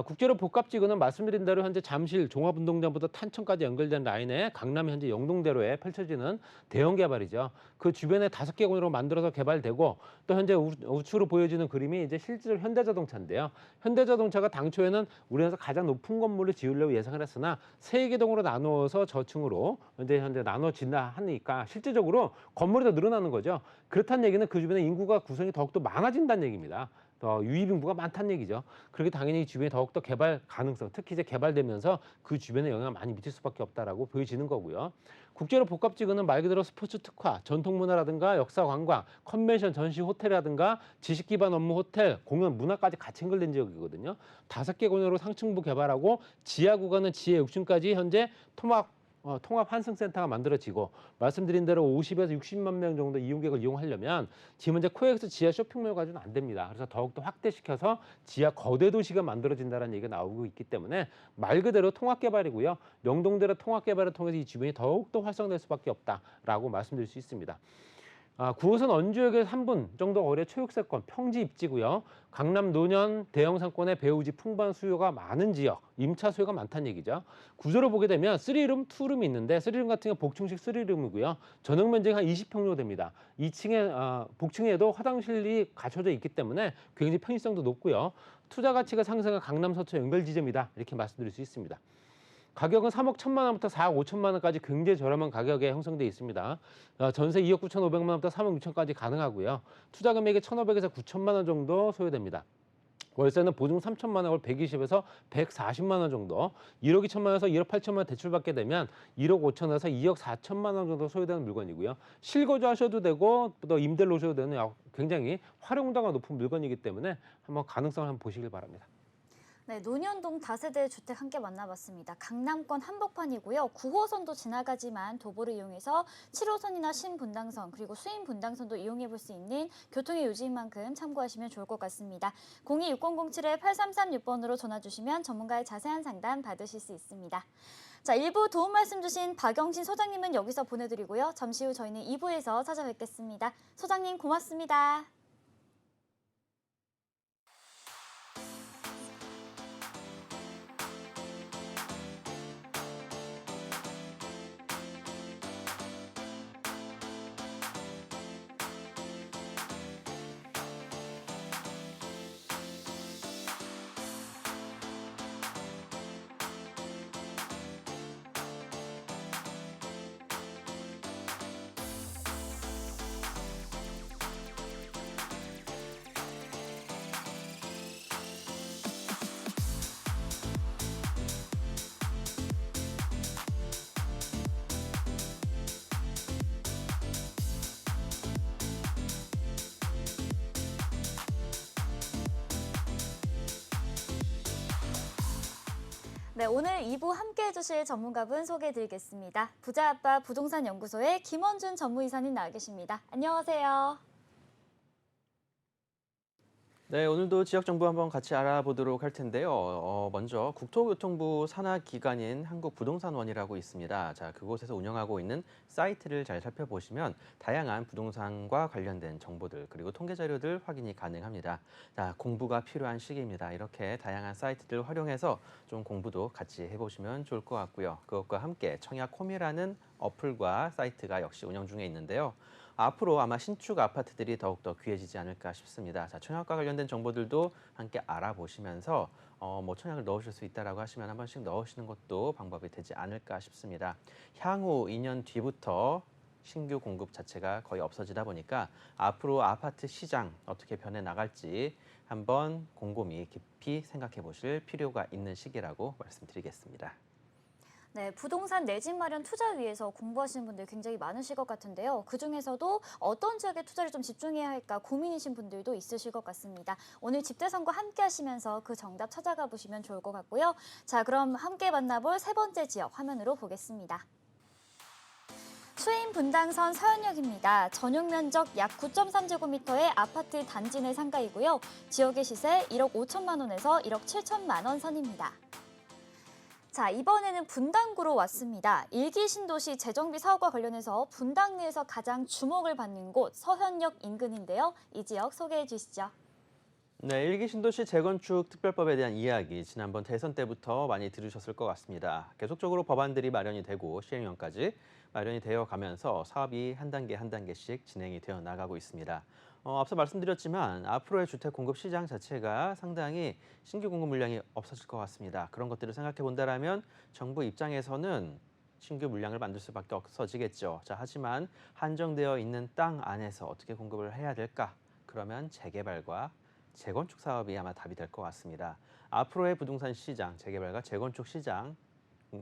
국제로 복합지구는 말씀드린 대로 현재 잠실 종합운동장부터 탄천까지 연결된 라인에 강남 현재 영동대로에 펼쳐지는 대형 개발이죠. 그 주변에 5개 공으로 만들어서 개발되고 또 현재 우측으로 보여지는 그림이 이제 실제로 현대자동차인데요. 현대자동차가 당초에는 우리나라에서 가장 높은 건물을 지으려고 예상을 했으나 3개 동으로 나누어서 저층으로 현재 나눠진다 하니까 실제적으로 건물이 더 늘어나는 거죠. 그렇다는 얘기는 그 주변에 인구가 구성이 더욱더 많아진다는 얘기입니다. 더 유입 인구가 많다는 얘기죠. 그렇게 당연히 주변에 더욱더 개발 가능성, 특히 이제 개발되면서 그 주변에 영향을 많이 미칠 수밖에 없다라고 보여지는 거고요. 국제로 복합지구는 말 그대로 스포츠 특화, 전통 문화라든가 역사 관광, 컨벤션, 전시 호텔이라든가 지식 기반 업무 호텔, 공연, 문화까지 같이 연결된 지역이거든요. 5개 공연으로 상층부 개발하고 지하 구간은 지하 6층까지 현재 통합 환승센터가 만들어지고 말씀드린 대로 50에서 60만 명 정도 이용객을 이용하려면 지금 현재 코엑스 지하 쇼핑몰 가지고는 안 됩니다. 그래서 더욱더 확대시켜서 지하 거대 도시가 만들어진다는 얘기가 나오고 있기 때문에 말 그대로 통합 개발이고요. 명동대로 통합 개발을 통해서 이 주변이 더욱더 활성화될 수밖에 없다라고 말씀드릴 수 있습니다. 9호선 원주역에서 3분 정도 거리의 초역세권 평지 입지고요. 강남 노년 대형 상권의 배우지 풍부한 수요가 많은 지역, 임차 수요가 많다는 얘기죠. 구조를 보게 되면 3룸, 2룸이 있는데 3룸 같은 경우 복층식 3룸이고요. 전용 면적이 한 20평 정도 됩니다. 2층에 복층에도 화장실이 갖춰져 있기 때문에 굉장히 편의성도 높고요. 투자 가치가 상승한 강남 서초 연결 지점이다. 이렇게 말씀드릴 수 있습니다. 가격은 3억 1천만 원부터 4억 5천만 원까지 굉장히 저렴한 가격에 형성돼 있습니다. 전세 2억 9천5백만 원부터 3억 6천까지 가능하고요. 투자 금액이 1,500에서 9천만 원 정도 소요됩니다. 월세는 보증 3천만 원, 120에서 140만 원 정도, 1억 2천만 원에서 1억 8천만 원 대출받게 되면 1억 5천에서 2억 4천만 원 정도 소요되는 물건이고요. 실거주하셔도 되고 또 임대를 놓으셔도 되는 굉장히 활용도가 높은 물건이기 때문에 한번 가능성을 한번 보시길 바랍니다. 네, 논현동 다세대 주택 함께 만나봤습니다. 강남권 한복판이고요. 9호선도 지나가지만 도보를 이용해서 7호선이나 신분당선 그리고 수인분당선도 이용해 볼 수 있는 교통의 요지인 만큼 참고하시면 좋을 것 같습니다. 026007-8336번으로 전화 주시면 전문가의 자세한 상담 받으실 수 있습니다. 자, 1부 도움 말씀 주신 박영신 소장님은 여기서 보내드리고요. 잠시 후 저희는 2부에서 찾아뵙겠습니다. 소장님 고맙습니다. 네, 오늘 2부 함께 해주실 전문가분 소개해드리겠습니다. 부자아빠 부동산 연구소의 김원준 전무이사님 나와 계십니다. 안녕하세요. 네, 오늘도 지역 정보 한번 같이 알아보도록 할 텐데요. 먼저 국토교통부 산하기관인 한국부동산원이라고 있습니다. 자, 그곳에서 운영하고 있는 사이트를 잘 살펴보시면 다양한 부동산과 관련된 정보들 그리고 통계 자료들 확인이 가능합니다. 자, 공부가 필요한 시기입니다. 이렇게 다양한 사이트들 활용해서 좀 공부도 같이 해보시면 좋을 것 같고요. 그것과 함께 청약홈이라는 어플과 사이트가 역시 운영 중에 있는데요. 앞으로 아마 신축 아파트들이 더욱더 귀해지지 않을까 싶습니다. 자, 청약과 관련된 정보들도 함께 알아보시면서 청약을 넣으실 수 있다라고 하시면 한 번씩 넣으시는 것도 방법이 되지 않을까 싶습니다. 향후 2년 뒤부터 신규 공급 자체가 거의 없어지다 보니까 앞으로 아파트 시장 어떻게 변해 나갈지 한번 곰곰이 깊이 생각해 보실 필요가 있는 시기라고 말씀드리겠습니다. 네, 부동산 내 집 마련 투자 위해서 공부하시는 분들 굉장히 많으실 것 같은데요. 그중에서도 어떤 지역에 투자를 좀 집중해야 할까 고민이신 분들도 있으실 것 같습니다. 오늘 집대선과 함께 하시면서 그 정답 찾아가 보시면 좋을 것 같고요. 자, 그럼 함께 만나볼 세 번째 지역 화면으로 보겠습니다. 수인분당선 서현역입니다. 전용 면적 약 9.3제곱미터의 아파트 단지 내 상가이고요. 지역의 시세 1억 5천만 원에서 1억 7천만 원 선입니다. 자, 이번에는 분당구로 왔습니다. 1기 신도시 재정비 사업과 관련해서 분당 내에서 가장 주목을 받는 곳 서현역 인근인데요. 이 지역 소개해 주시죠. 네, 1기 신도시 재건축 특별법에 대한 이야기 지난번 대선 때부터 많이 들으셨을 것 같습니다. 계속적으로 법안들이 마련이 되고 시행령까지 마련이 되어 가면서 사업이 한 단계 한 단계씩 진행이 되어 나가고 있습니다. 앞서 말씀드렸지만 앞으로의 주택 공급 시장 자체가 상당히 신규 공급 물량이 없어질 것 같습니다. 그런 것들을 생각해 본다라면 정부 입장에서는 신규 물량을 만들 수밖에 없어지겠죠. 자, 하지만 한정되어 있는 땅 안에서 어떻게 공급을 해야 될까? 그러면 재개발과 재건축 사업이 아마 답이 될 것 같습니다. 앞으로의 부동산 시장, 재개발과 재건축 시장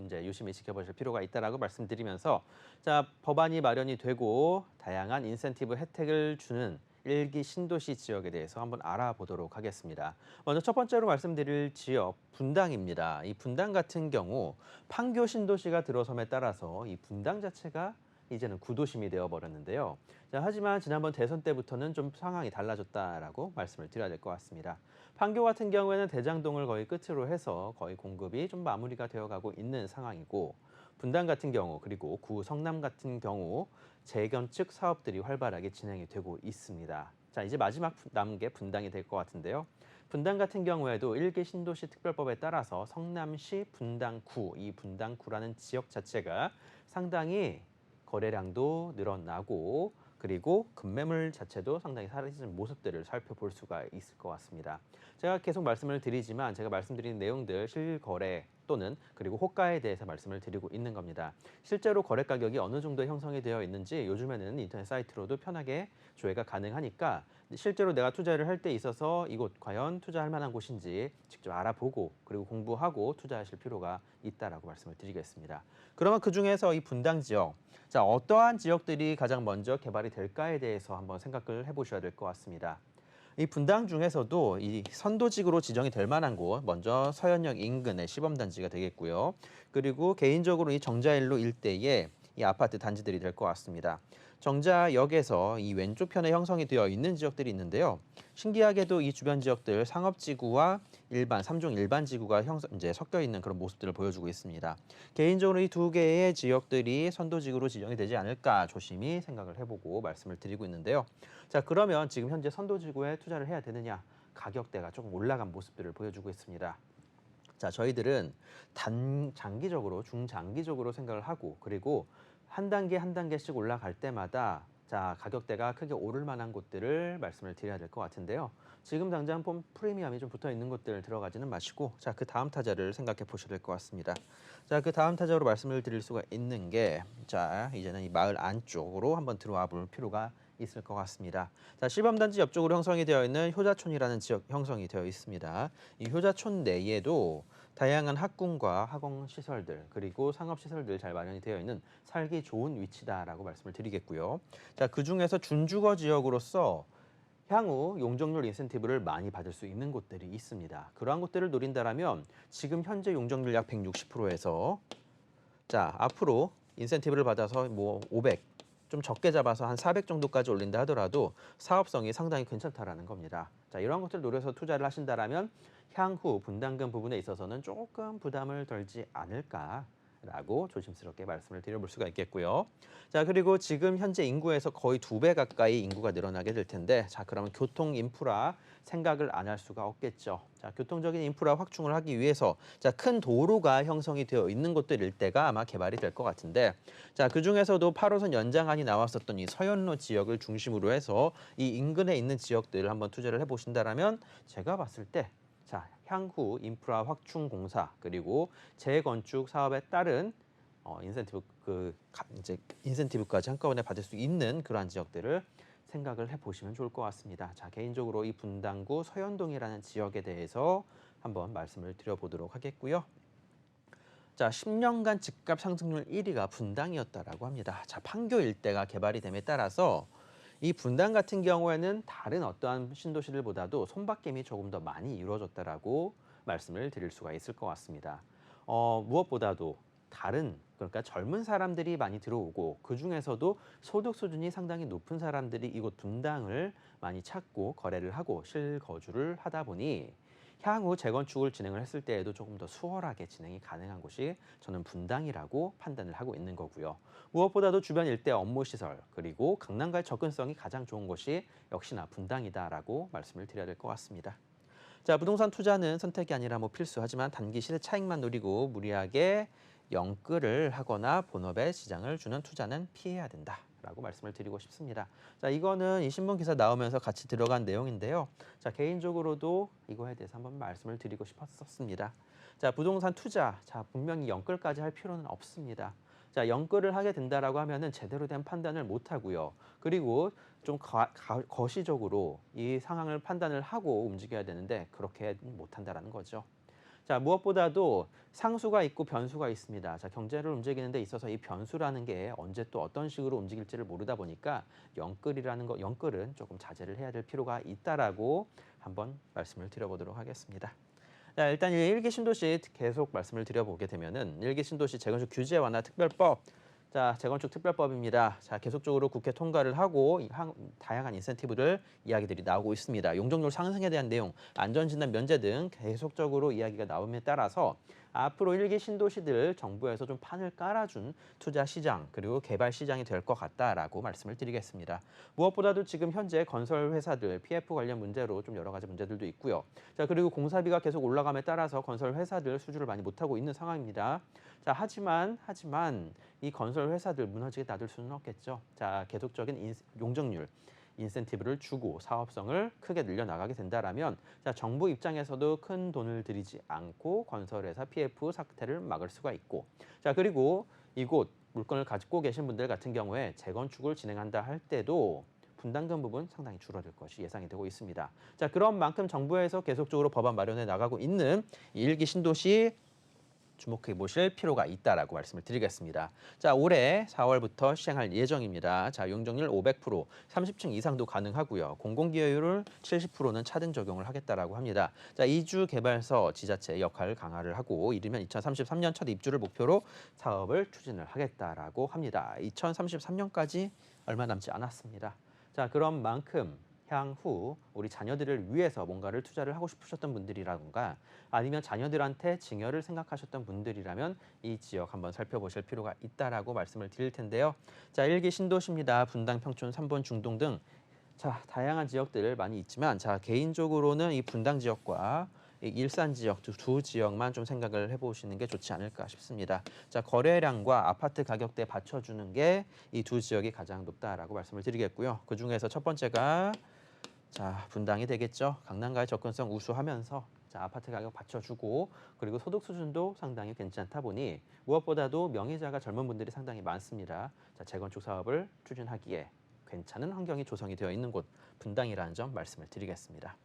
이제 유심히 지켜보실 필요가 있다라고 말씀드리면서 자, 법안이 마련이 되고 다양한 인센티브 혜택을 주는 일기 신도시 지역에 대해서 한번 알아보도록 하겠습니다. 먼저 첫 번째로 말씀드릴 지역 분당입니다. 이 분당 같은 경우 판교 신도시가 들어섬에 따라서 이 분당 자체가 이제는 구도심이 되어버렸는데요. 자, 하지만 지난번 대선 때부터는 좀 상황이 달라졌다라고 말씀을 드려야 될 것 같습니다. 판교 같은 경우에는 대장동을 거의 끝으로 해서 거의 공급이 좀 마무리가 되어가고 있는 상황이고 분당 같은 경우 그리고 구 성남 같은 경우 재건축 사업들이 활발하게 진행이 되고 있습니다. 자, 이제 마지막 남은 게 분당이 될 것 같은데요. 분당 같은 경우에도 일개 신도시 특별법에 따라서 성남시 분당구, 이 분당구라는 지역 자체가 상당히 거래량도 늘어나고 그리고 급매물 자체도 상당히 사라지는 모습들을 살펴볼 수가 있을 것 같습니다. 제가 계속 말씀을 드리지만 제가 말씀드린 내용들 실거래 또는 그리고 호가에 대해서 말씀을 드리고 있는 겁니다. 실제로 거래 가격이 어느 정도 형성이 되어 있는지 요즘에는 인터넷 사이트로도 편하게 조회가 가능하니까 실제로 내가 투자를 할 때 있어서 이곳 과연 투자할 만한 곳인지 직접 알아보고 그리고 공부하고 투자하실 필요가 있다라고 말씀을 드리겠습니다. 그러면 그중에서 이 분당 지역, 자, 어떠한 지역들이 가장 먼저 개발이 될까에 대해서 한번 생각을 해보셔야 될 것 같습니다. 이 분당 중에서도 이 선도직으로 지정이 될 만한 곳, 먼저 서현역 인근의 시범단지가 되겠고요. 그리고 개인적으로 이 정자일로 일대에 이 아파트 단지들이 될 것 같습니다. 정자역에서 이 왼쪽 편에 형성이 되어 있는 지역들이 있는데요. 신기하게도 이 주변 지역들 상업지구와 일반, 3종 일반 지구가 이제 섞여 있는 그런 모습들을 보여주고 있습니다. 개인적으로 이 두 개의 지역들이 선도지구로 지정이 되지 않을까 조심히 생각을 해보고 말씀을 드리고 있는데요. 자, 그러면 지금 현재 선도지구에 투자를 해야 되느냐? 가격대가 조금 올라간 모습들을 보여주고 있습니다. 자, 저희들은 장기적으로, 중장기적으로 생각을 하고 그리고 한 단계 한 단계씩 올라갈 때마다 자, 가격대가 크게 오를 만한 곳들을 말씀을 드려야 될 것 같은데요. 지금 당장 프리미엄이 좀 붙어 있는 곳들 들어가지는 마시고 자, 그 다음 타자를 생각해 보셔야 될 것 같습니다. 자, 그 다음 타자로 말씀을 드릴 수가 있는 게 자, 이제는 이 마을 안쪽으로 한번 들어와 볼 필요가 있을 것 같습니다. 자, 시범단지 옆쪽으로 형성이 되어 있는 효자촌이라는 지역 형성이 되어 있습니다. 이 효자촌 내에도 다양한 학군과 학원 시설들 그리고 상업 시설들 잘 마련이 되어 있는 살기 좋은 위치다라고 말씀을 드리겠고요. 자, 그 중에서 준주거 지역으로서 향후 용적률 인센티브를 많이 받을 수 있는 곳들이 있습니다. 그러한 곳들을 노린다라면 지금 현재 용적률 약 160%에서 자, 앞으로 인센티브를 받아서 뭐 500, 좀 적게 잡아서 한 400 정도까지 올린다 하더라도 사업성이 상당히 괜찮다라는 겁니다. 자, 이런 것들 노려서 투자를 하신다라면 향후 분담금 부분에 있어서는 조금 부담을 덜지 않을까라고 조심스럽게 말씀을 드려볼 수가 있겠고요. 자, 그리고 지금 현재 인구에서 거의 2배 가까이 인구가 늘어나게 될 텐데 자, 그러면 교통 인프라 생각을 안 할 수가 없겠죠. 자, 교통적인 인프라 확충을 하기 위해서 자, 큰 도로가 형성이 되어 있는 곳들 일대가 아마 개발이 될 것 같은데 자, 그중에서도 8호선 연장안이 나왔었던 이 서현로 지역을 중심으로 해서 이 인근에 있는 지역들을 한번 투자를 해보신다라면 제가 봤을 때 자, 향후 인프라 확충 공사 그리고 재건축 사업에 따른 인센티브까지 한꺼번에 받을 수 있는 그러한 지역들을 생각을 해보시면 좋을 것 같습니다. 자, 개인적으로 이 분당구 서현동이라는 지역에 대해서 한번 말씀을 드려보도록 하겠고요. 자, 10년간 집값 상승률 1위가 분당이었다라고 합니다. 자, 판교 일대가 개발이 됨에 따라서 이 분당 같은 경우에는 다른 어떠한 신도시들보다도 손바뀜이 조금 더 많이 이루어졌다라고 말씀을 드릴 수가 있을 것 같습니다. 무엇보다도 그러니까 젊은 사람들이 많이 들어오고 그중에서도 소득 수준이 상당히 높은 사람들이 이곳 분당을 많이 찾고 거래를 하고 실거주를 하다 보니 향후 재건축을 진행을 했을 때에도 조금 더 수월하게 진행이 가능한 곳이 저는 분당이라고 판단을 하고 있는 거고요. 무엇보다도 주변 일대 업무시설 그리고 강남과의 접근성이 가장 좋은 곳이 역시나 분당이다라고 말씀을 드려야 될 것 같습니다. 자, 부동산 투자는 선택이 아니라 필수하지만 단기 시세 차익만 노리고 무리하게 영끌을 하거나 본업에 지장을 주는 투자는 피해야 된다라고 말씀을 드리고 싶습니다. 자, 이거는 이 신문 기사 나오면서 같이 들어간 내용인데요. 자, 개인적으로도 이거에 대해서 한번 말씀을 드리고 싶었습니다. 자, 부동산 투자, 자, 분명히 영끌까지 할 필요는 없습니다. 자, 영끌을 하게 된다라고 하면은 제대로 된 판단을 못 하고요. 그리고 좀 거시적으로 이 상황을 판단을 하고 움직여야 되는데 그렇게 못 한다라는 거죠. 자, 무엇보다도 상수가 있고 변수가 있습니다. 자, 경제를 움직이는 데 있어서 이 변수라는 게 언제 또 어떤 식으로 움직일지를 모르다 보니까 영끌은 조금 자제를 해야 될 필요가 있다라고 한번 말씀을 드려보도록 하겠습니다. 자, 일단 일기 신도시 계속 말씀을 드려보게 되면은 일기 신도시 재건축 규제 완화 특별법. 자, 재건축 특별법입니다. 자, 계속적으로 국회 통과를 하고 다양한 인센티브를 이야기들이 나오고 있습니다. 용적률 상승에 대한 내용, 안전진단 면제 등 계속적으로 이야기가 나옴에 따라서 앞으로 일기 신도시들 정부에서 좀 판을 깔아준 투자 시장 그리고 개발 시장이 될 것 같다라고 말씀을 드리겠습니다. 무엇보다도 지금 현재 건설 회사들 PF 관련 문제로 좀 여러 가지 문제들도 있고요. 자, 그리고 공사비가 계속 올라감에 따라서 건설 회사들 수주를 많이 못하고 있는 상황입니다. 자, 하지만 이 건설 회사들 무너지게 놔둘 수는 없겠죠. 자, 계속적인 용적률 인센티브를 주고 사업성을 크게 늘려나가게 된다라면 자, 정부 입장에서도 큰 돈을 들이지 않고 건설회사 PF 사태를 막을 수가 있고 자, 그리고 이곳 물건을 가지고 계신 분들 같은 경우에 재건축을 진행한다 할 때도 분담금 부분 상당히 줄어들 것이 예상이 되고 있습니다. 자, 그런 만큼 정부에서 계속적으로 법안 마련해 나가고 있는 일기 신도시 주목해 보실 필요가 있다라고 말씀을 드리겠습니다. 자, 올해 4월부터 시행할 예정입니다. 자, 용적률 500%, 30층 이상도 가능하고요. 공공기여율 70%는 차등 적용을 하겠다라고 합니다. 자, 이주 개발서 지자체 역할 강화를 하고 이르면 2033년 첫 입주를 목표로 사업을 추진을 하겠다라고 합니다. 2033년까지 얼마 남지 않았습니다. 자, 그런 만큼 향후 우리 자녀들을 위해서 뭔가를 투자를 하고 싶으셨던 분들이라던가 아니면 자녀들한테 증여를 생각하셨던 분들이라면 이 지역 한번 살펴보실 필요가 있다라고 말씀을 드릴 텐데요. 자, 일기 신도시입니다. 분당, 평촌, 삼본, 중동 등 자, 다양한 지역들 많이 있지만 자, 개인적으로는 이 분당 지역과 이 일산 지역 두 지역만 좀 생각을 해보시는 게 좋지 않을까 싶습니다. 자, 거래량과 아파트 가격대 받쳐주는 게 이 두 지역이 가장 높다라고 말씀을 드리겠고요. 그 중에서 첫 번째가 자, 분당이 되겠죠. 강남과의 접근성 우수하면서 자, 아파트 가격 받쳐주고 그리고 소득 수준도 상당히 괜찮다 보니 무엇보다도 명의자가 젊은 분들이 상당히 많습니다. 자, 재건축 사업을 추진하기에 괜찮은 환경이 조성이 되어 있는 곳 분당이라는 점 말씀을 드리겠습니다.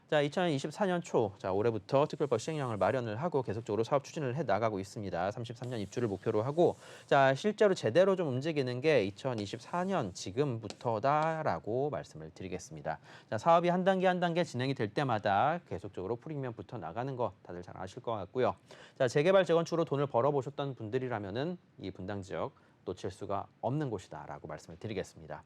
자, 2024년 초, 자, 올해부터 특별법 시행령을 마련을 하고 계속적으로 사업 추진을 해 나가고 있습니다. 33년 입주를 목표로 하고, 자, 실제로 제대로 좀 움직이는 게 2024년 지금부터다라고 말씀을 드리겠습니다. 자, 사업이 한 단계 진행이 될 때마다 계속적으로 프리미엄 붙어 나가는 거 다들 잘 아실 것 같고요. 자, 재개발 재건축으로 돈을 벌어보셨던 분들이라면은 이 분당 지역 놓칠 수가 없는 곳이다라고 말씀을 드리겠습니다.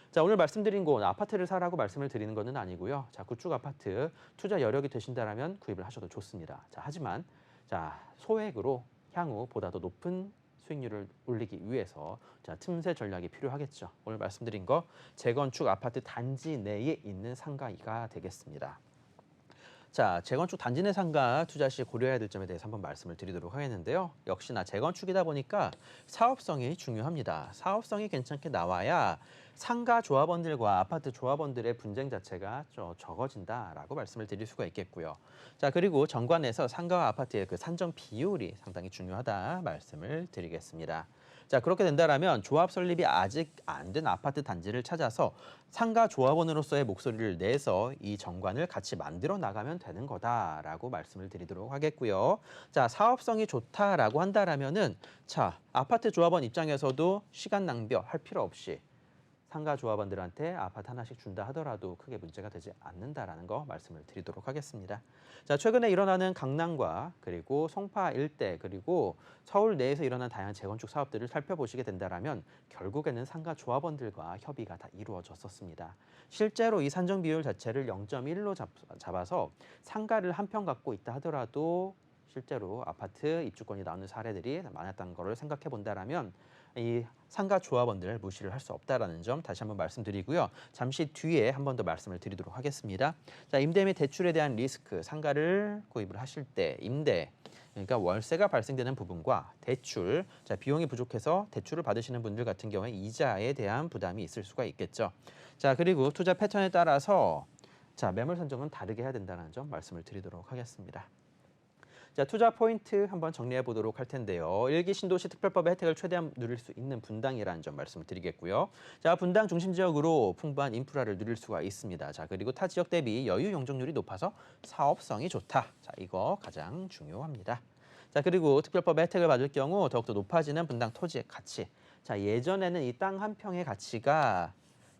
자, 오늘 말씀드린 곳 아파트를 사라고 말씀을 드리는 것은 아니고요. 자, 구축 아파트 투자 여력이 되신다라면 구입을 하셔도 좋습니다. 자, 하지만 자, 소액으로 향후 보다 더 높은 수익률을 올리기 위해서 자, 틈새 전략이 필요하겠죠. 오늘 말씀드린 거 재건축 아파트 단지 내에 있는 상가가 되겠습니다. 자, 재건축 단지 내 상가 투자 시 고려해야 될 점에 대해서 한번 말씀을 드리도록 하겠는데요. 역시나 재건축이다 보니까 사업성이 중요합니다. 사업성이 괜찮게 나와야 상가 조합원들과 아파트 조합원들의 분쟁 자체가 좀 적어진다라고 말씀을 드릴 수가 있겠고요. 자, 그리고 정관에서 상가와 아파트의 그 산정 비율이 상당히 중요하다 말씀을 드리겠습니다. 자, 그렇게 된다라면 조합 설립이 아직 안 된 아파트 단지를 찾아서 상가 조합원으로서의 목소리를 내서 이 정관을 같이 만들어 나가면 되는 거다라고 말씀을 드리도록 하겠고요. 자, 사업성이 좋다라고 한다라면은 자, 아파트 조합원 입장에서도 시간 낭비할 필요 없이 상가 조합원들한테 아파트 하나씩 준다 하더라도 크게 문제가 되지 않는다라는 거 말씀을 드리도록 하겠습니다. 자, 최근에 일어나는 강남과 그리고 송파 일대 그리고 서울 내에서 일어난 다양한 재건축 사업들을 살펴보시게 된다라면 결국에는 상가 조합원들과 협의가 다 이루어졌었습니다. 실제로 이 산정 비율 자체를 0.1로 잡아서 상가를 한 평 갖고 있다 하더라도 실제로 아파트 입주권이 나오는 사례들이 많았다는 것을 생각해 본다라면 이 상가 조합원들 무시를 할 수 없다라는 점 다시 한번 말씀드리고요. 잠시 뒤에 한 번 더 말씀을 드리도록 하겠습니다. 자, 임대 및 대출에 대한 리스크, 상가를 구입을 하실 때 임대, 그러니까 월세가 발생되는 부분과 대출, 자, 비용이 부족해서 대출을 받으시는 분들 같은 경우에 이자에 대한 부담이 있을 수가 있겠죠. 자, 그리고 투자 패턴에 따라서 자, 매물 선정은 다르게 해야 된다는 점 말씀을 드리도록 하겠습니다. 자, 투자 포인트 한번 정리해 보도록 할 텐데요. 일기 신도시 특별법의 혜택을 최대한 누릴 수 있는 분당이라는 점 말씀을 드리겠고요. 자, 분당 중심 지역으로 풍부한 인프라를 누릴 수가 있습니다. 자, 그리고 타 지역 대비 여유 용적률이 높아서 사업성이 좋다. 자, 이거 가장 중요합니다. 자, 그리고 특별법의 혜택을 받을 경우 더욱더 높아지는 분당 토지의 가치. 자, 예전에는 이 땅 한 평의 가치가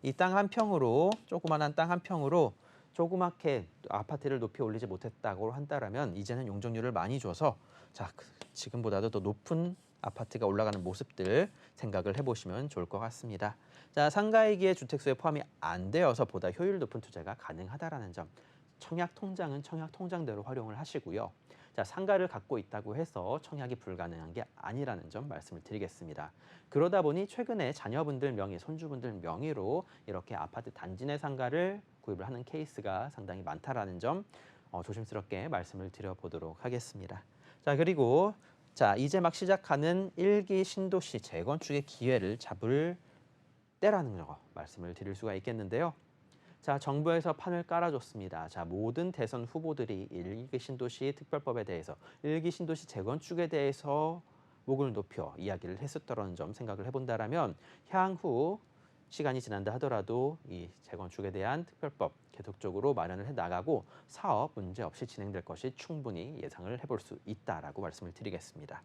이 땅 한 평으로 조그만한 땅 한 평으로 조그맣게 아파트를 높이 올리지 못했다고 한다면 이제는 용적률을 많이 줘서 자, 지금보다도 더 높은 아파트가 올라가는 모습들 생각을 해보시면 좋을 것 같습니다. 자, 상가이기의 주택수에 포함이 안 되어서 보다 효율 높은 투자가 가능하다라는 점. 청약 통장은 청약 통장대로 활용을 하시고요. 자, 상가를 갖고 있다고 해서 청약이 불가능한 게 아니라는 점 말씀을 드리겠습니다. 그러다 보니 최근에 자녀분들 명의, 손주분들 명의로 이렇게 아파트 단지 내 상가를 구입을 하는 케이스가 상당히 많다라는 점 조심스럽게 말씀을 드려보도록 하겠습니다. 자, 그리고 자, 이제 막 시작하는 일기 신도시 재건축의 기회를 잡을 때라는 거 말씀을 드릴 수가 있겠는데요. 자, 정부에서 판을 깔아줬습니다. 자, 모든 대선 후보들이 일기 신도시 특별법에 대해서, 일기 신도시 재건축에 대해서 목을 높여 이야기를 했었다는 점 생각을 해본다라면 향후 시간이 지난다 하더라도 이 재건축에 대한 특별법 계속적으로 마련을 해 나가고 사업 문제 없이 진행될 것이 충분히 예상을 해볼 수 있다라고 말씀을 드리겠습니다.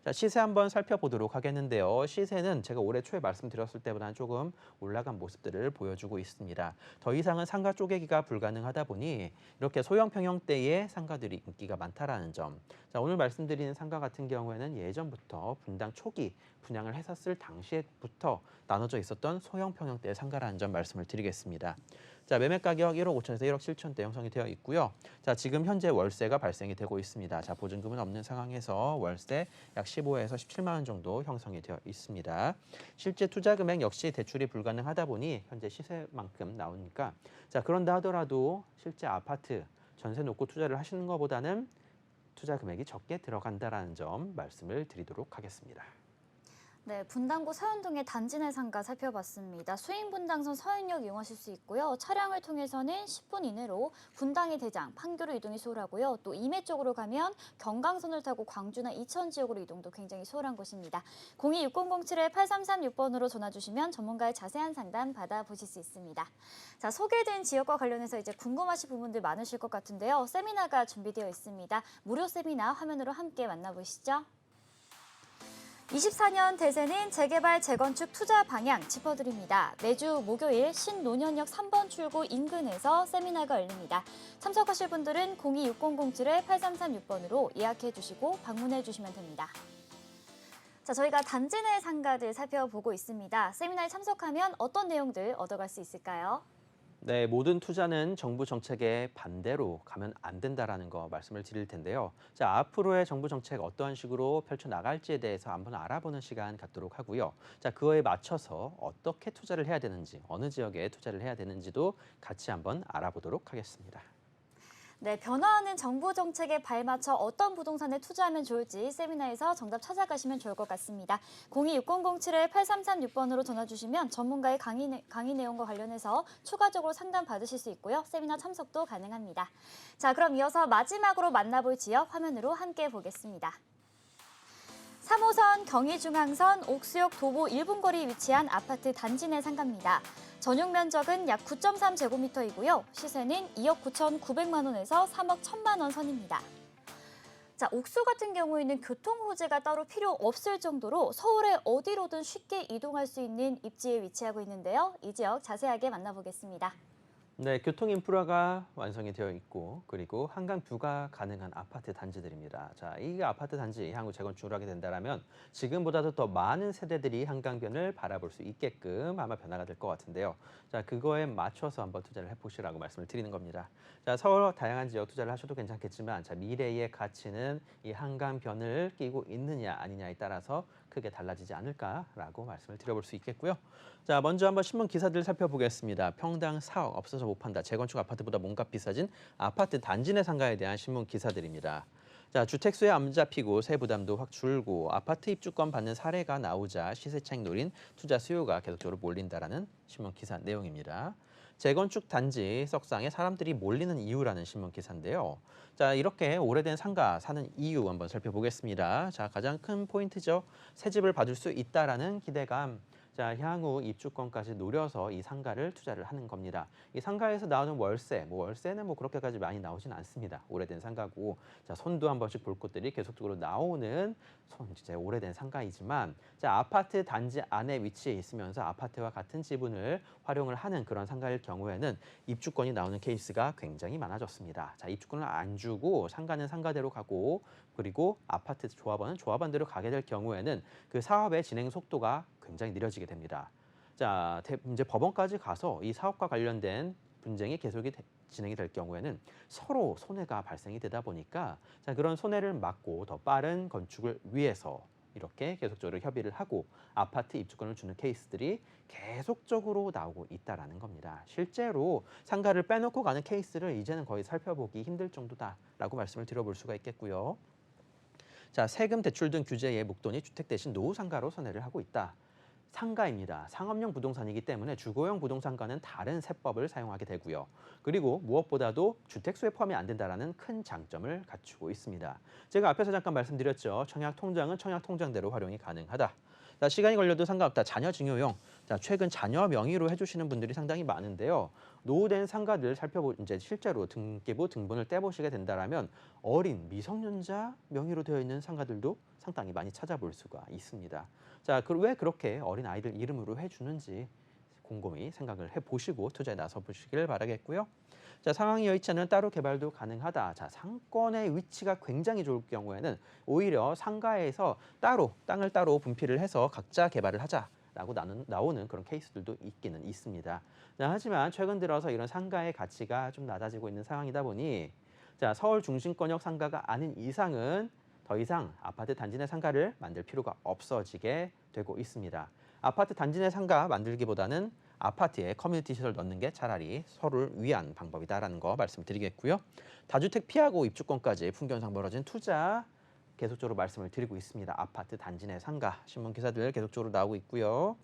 자, 시세 한번 살펴보도록 하겠는데요. 시세는 제가 올해 초에 말씀드렸을 때보다는 조금 올라간 모습들을 보여주고 있습니다. 더 이상은 상가 쪼개기가 불가능하다 보니 이렇게 소형 평형대의 상가들이 인기가 많다라는 점. 자, 오늘 말씀드리는 상가 같은 경우에는 예전부터 분당 초기 분양을 했었을 당시에부터 나눠져 있었던 소형 평형대의 상가라는 점 말씀을 드리겠습니다. 자, 매매 가격 1억 5천에서 1억 7천대 형성이 되어 있고요. 자, 지금 현재 월세가 발생이 되고 있습니다. 자, 보증금은 없는 상황에서 월세 약 15에서 17만 원 정도 형성이 되어 있습니다. 실제 투자 금액 역시 대출이 불가능하다 보니 현재 시세만큼 나오니까 자, 그런다 하더라도 실제 아파트 전세 놓고 투자를 하시는 것보다는 투자 금액이 적게 들어간다라는 점 말씀을 드리도록 하겠습니다. 네, 분당구 서현동의 단지 내 상가 살펴봤습니다. 수인분당선 서현역 이용하실 수 있고요. 차량을 통해서는 10분 이내로 분당의 대장, 판교로 이동이 수월하고요. 또 임해 쪽으로 가면 경강선을 타고 광주나 이천 지역으로 이동도 굉장히 수월한 곳입니다. 026007-8336번으로 전화 주시면 전문가의 자세한 상담 받아보실 수 있습니다. 자, 소개된 지역과 관련해서 이제 궁금하신 부분들 많으실 것 같은데요. 세미나가 준비되어 있습니다. 무료 세미나 화면으로 함께 만나보시죠. 24년 대세는 재개발, 재건축 투자 방향 짚어드립니다. 매주 목요일 신논현역 3번 출구 인근에서 세미나가 열립니다. 참석하실 분들은 026007-8336번으로 예약해 주시고 방문해 주시면 됩니다. 자, 저희가 단지 내 상가들 살펴보고 있습니다. 세미나에 참석하면 어떤 내용들 얻어갈 수 있을까요? 네, 모든 투자는 정부 정책에 반대로 가면 안 된다라는 거 말씀을 드릴 텐데요. 자, 앞으로의 정부 정책 어떠한 식으로 펼쳐 나갈지에 대해서 한번 알아보는 시간 갖도록 하고요. 자, 그거에 맞춰서 어떻게 투자를 해야 되는지, 어느 지역에 투자를 해야 되는지도 같이 한번 알아보도록 하겠습니다. 네, 변화하는 정부 정책에 발맞춰 어떤 부동산에 투자하면 좋을지 세미나에서 정답 찾아가시면 좋을 것 같습니다. 026007-8336번으로 전화 주시면 전문가의 강의 내용과 관련해서 추가적으로 상담 받으실 수 있고요. 세미나 참석도 가능합니다. 자, 그럼 이어서 마지막으로 만나볼 지역 화면으로 함께 보겠습니다. 3호선 경의중앙선 옥수역 도보 1분 거리에 위치한 아파트 단지 내 상가입니다. 전용 면적은 약 9.3제곱미터이고요. 시세는 2억 9,900만 원에서 3억 1,000만 원 선입니다. 자, 옥수 같은 경우에는 교통 호재가 따로 필요 없을 정도로 서울에 어디로든 쉽게 이동할 수 있는 입지에 위치하고 있는데요. 이 지역 자세하게 만나보겠습니다. 네, 교통 인프라가 완성이 되어 있고 그리고 한강 뷰가 가능한 아파트 단지들입니다. 자, 이 아파트 단지 향후 재건축을 하게 된다면 지금보다도 더 많은 세대들이 한강변을 바라볼 수 있게끔 아마 변화가 될 것 같은데요. 자, 그거에 맞춰서 한번 투자를 해보시라고 말씀을 드리는 겁니다. 자, 서울 다양한 지역 투자를 하셔도 괜찮겠지만 자, 미래의 가치는 이 한강변을 끼고 있느냐 아니냐에 따라서 크게 달라지지 않을까라고 말씀을 드려볼 수 있겠고요. 자, 먼저 한번 신문 기사들 살펴보겠습니다. 평당 4억 없어서 못 판다. 재건축 아파트보다 몸값 비싸진 아파트 단지 내 상가에 대한 신문 기사들입니다. 자, 주택수에 안 잡히고 세 부담도 확 줄고 아파트 입주권 받는 사례가 나오자 시세 차익 노린 투자 수요가 계속적으로 몰린다라는 신문 기사 내용입니다. 재건축 단지 석상에 사람들이 몰리는 이유라는 신문 기사인데요. 자, 이렇게 오래된 상가 사는 이유 한번 살펴보겠습니다. 자, 가장 큰 포인트죠. 새 집을 받을 수 있다라는 기대감. 자, 향후 입주권까지 노려서 이 상가를 투자를 하는 겁니다. 이 상가에서 나오는 월세, 월세는 그렇게까지 많이 나오진 않습니다. 오래된 상가고, 자, 손도 한 번씩 볼 곳들이 계속적으로 나오는 진짜 오래된 상가이지만, 자, 아파트 단지 안에 위치해 있으면서 아파트와 같은 지분을 활용을 하는 그런 상가일 경우에는 입주권이 나오는 케이스가 굉장히 많아졌습니다. 자, 입주권을 안 주고 상가는 상가대로 가고, 그리고 아파트 조합원은 조합원대로 가게 될 경우에는 그 사업의 진행 속도가 굉장히 느려지게 됩니다. 자, 이제 법원까지 가서 이 사업과 관련된 분쟁이 진행이 될 경우에는 서로 손해가 발생이 되다 보니까 자, 그런 손해를 막고 더 빠른 건축을 위해서 이렇게 계속적으로 협의를 하고 아파트 입주권을 주는 케이스들이 계속적으로 나오고 있다라는 겁니다. 실제로 상가를 빼놓고 가는 케이스를 이제는 거의 살펴보기 힘들 정도다라고 말씀을 드려볼 수가 있겠고요. 자, 세금 대출 등 규제에 묵돈이 주택 대신 노후 상가로 선회를 하고 있다. 상가입니다. 상업용 부동산이기 때문에 주거용 부동산과는 다른 세법을 사용하게 되고요. 그리고 무엇보다도 주택수에 포함이 안 된다는 큰 장점을 갖추고 있습니다. 제가 앞에서 잠깐 말씀드렸죠. 청약통장은 청약통장대로 활용이 가능하다. 자, 시간이 걸려도 상관없다. 자녀 증여용. 자, 최근 자녀 명의로 해주시는 분들이 상당히 많은데요. 노후된 상가들 이제 실제로 등기부 등본을 떼보시게 된다라면 어린 미성년자 명의로 되어 있는 상가들도 상당히 많이 찾아볼 수가 있습니다. 자, 왜 그렇게 어린 아이들 이름으로 해주는지 곰곰이 생각을 해보시고 투자에 나서 보시길 바라겠고요. 자, 상황이 여의치 않으면 따로 개발도 가능하다. 자, 상권의 위치가 굉장히 좋을 경우에는 오히려 상가에서 땅을 따로 분필을 해서 각자 개발을 하자라고 나오는 그런 케이스들도 있기는 있습니다. 자, 하지만 최근 들어서 이런 상가의 가치가 좀 낮아지고 있는 상황이다 보니 자, 서울 중심권역 상가가 아닌 이상은 더 이상 아파트 단지 내 상가를 만들 필요가 없어지게 되고 있습니다. 아파트 단지 내 상가 만들기보다는 아파트에 커뮤니티 시설 넣는 게 차라리 서로를 위한 방법이다라는 거 말씀드리겠고요. 다주택 피하고 입주권까지 풍경상 벌어진 투자 계속적으로 말씀을 드리고 있습니다. 아파트 단지 내 상가 신문 기사들 계속적으로 나오고 있고요.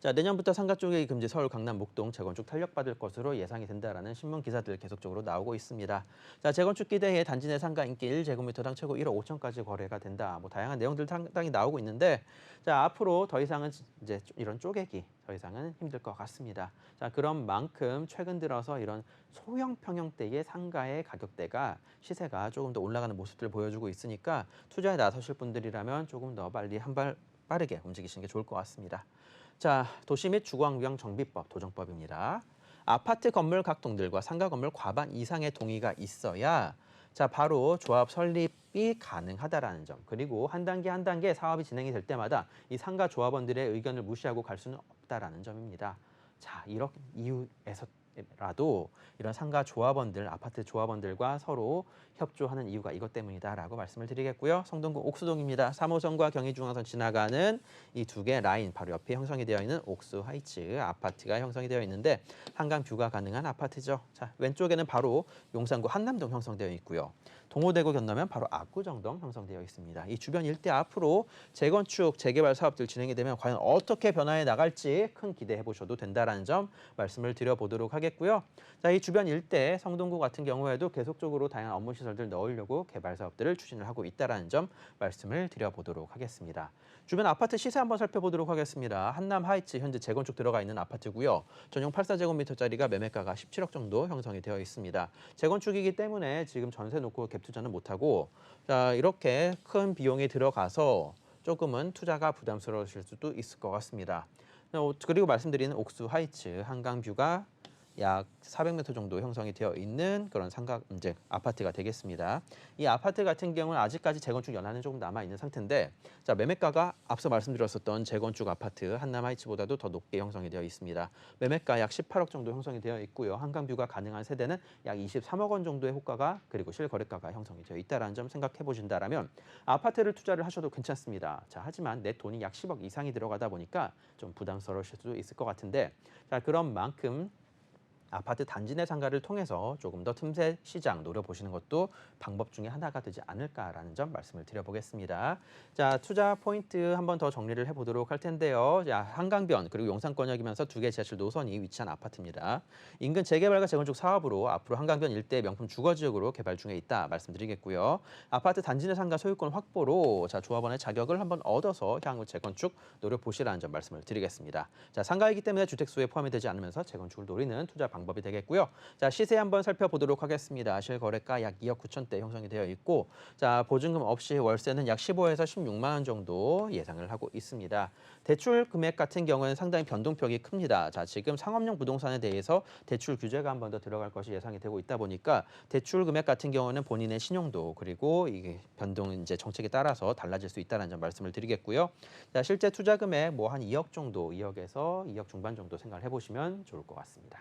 자, 내년부터 상가 쪽의 금지 서울, 강남, 목동 재건축 탄력받을 것으로 예상이 된다라는 신문 기사들 계속적으로 나오고 있습니다. 자, 재건축 기대에 단지 내 상가 인기 1제곱미터당 최고 1억 5천까지 거래가 된다. 다양한 내용들 상당히 나오고 있는데 자, 앞으로 더 이상은 이제 이런 쪼개기 더 이상은 힘들 것 같습니다. 자, 그런 만큼 최근 들어서 이런 소형 평형대의 상가의 가격대가 시세가 조금 더 올라가는 모습들을 보여주고 있으니까 투자에 나서실 분들이라면 조금 더 빨리 한 발 빠르게 움직이시는 게 좋을 것 같습니다. 자, 도시 및 주거환경 정비법 도정법입니다. 아파트 건물 각 동들과 상가 건물 과반 이상의 동의가 있어야 자, 바로 조합 설립이 가능하다라는 점. 그리고 한 단계 한 단계 사업이 진행이 될 때마다 이 상가 조합원들의 의견을 무시하고 갈 수는 없다라는 점입니다. 자, 이런 이유에서라도 이런 상가 조합원들, 아파트 조합원들과 서로 협조하는 이유가 이것 때문이다라고 말씀을 드리겠고요. 성동구 옥수동입니다. 3호선과 경의중앙선 지나가는 이 두 개 라인 바로 옆에 형성이 되어 있는 옥수 하이츠 아파트가 형성이 되어 있는데 한강 뷰가 가능한 아파트죠. 자, 왼쪽에는 바로 용산구 한남동 형성되어 있고요. 동호대구 건너면 바로 압구정동 형성되어 있습니다. 이 주변 일대 앞으로 재건축, 재개발 사업들 진행이 되면 과연 어떻게 변화해 나갈지 큰 기대해 보셔도 된다라는 점 말씀을 드려보도록 하겠고요. 자, 이 주변 일대 성동구 같은 경우에도 계속적으로 다양한 업무 시설들 넣으려고 개발 사업들을 추진을 하고 있다라는 점 말씀을 드려보도록 하겠습니다. 주변 아파트 시세 한번 살펴보도록 하겠습니다. 한남 하이츠 현재 재건축 들어가 있는 아파트고요. 전용 84제곱미터짜리가 매매가가 17억 정도 형성이 되어 있습니다. 재건축이기 때문에 지금 전세 놓고 갭 투자는 못하고 자, 이렇게 큰 비용이 들어가서 조금은 투자가 부담스러우실 수도 있을 것 같습니다. 그리고 말씀드리는 옥수 하이츠 한강뷰가 약 400m 정도 형성이 되어 있는 그런 이제 아파트가 되겠습니다. 이 아파트 같은 경우는 아직까지 재건축 연한은 조금 남아 있는 상태인데, 자, 매매가가 앞서 말씀드렸었던 재건축 아파트 한남 하이츠보다도 더 높게 형성이 되어 있습니다. 매매가 약 18억 정도 형성이 되어 있고요. 한강뷰가 가능한 세대는 약 23억 원 정도의 호가가 그리고 실거래가가 형성이 되어 있다는 점 생각해 보신다라면 아파트를 투자를 하셔도 괜찮습니다. 자, 하지만 내 돈이 약 10억 이상이 들어가다 보니까 좀 부담스러우실 수도 있을 것 같은데, 자, 그런 만큼 아파트 단지 내 상가를 통해서 조금 더 틈새 시장 노려보시는 것도 방법 중에 하나가 되지 않을까라는 점 말씀을 드려보겠습니다. 자, 투자 포인트 한 번 더 정리를 해보도록 할 텐데요. 자, 한강변 그리고 용산권역이면서 두 개 지하철 노선이 위치한 아파트입니다. 인근 재개발과 재건축 사업으로 앞으로 한강변 일대 명품 주거지역으로 개발 중에 있다 말씀드리겠고요. 아파트 단지 내 상가 소유권 확보로 자, 조합원의 자격을 한번 얻어서 향후 재건축 노려보시라는 점 말씀을 드리겠습니다. 자, 상가이기 때문에 주택수에 포함이 되지 않으면서 재건축을 노리는 투자 방법이 되겠고요. 자, 시세 한번 살펴보도록 하겠습니다. 실거래가 약 2억 9천대 형성이 되어 있고, 자, 보증금 없이 월세는 약 15에서 16만 원 정도 예상을 하고 있습니다. 대출 금액 같은 경우는 상당히 변동폭이 큽니다. 자, 지금 상업용 부동산에 대해서 대출 규제가 한 번 더 들어갈 것이 예상이 되고 있다 보니까 대출 금액 같은 경우는 본인의 신용도 그리고 이게 변동 이제 정책에 따라서 달라질 수 있다는 점 말씀을 드리겠고요. 자, 실제 투자 금액 뭐 한 2억 정도, 2억에서 2억 중반 정도 생각을 해보시면 좋을 것 같습니다.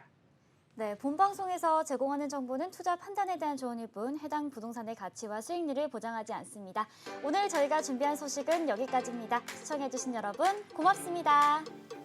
네, 본 방송에서 제공하는 정보는 투자 판단에 대한 조언일 뿐 해당 부동산의 가치와 수익률을 보장하지 않습니다. 오늘 저희가 준비한 소식은 여기까지입니다. 시청해주신 여러분 고맙습니다.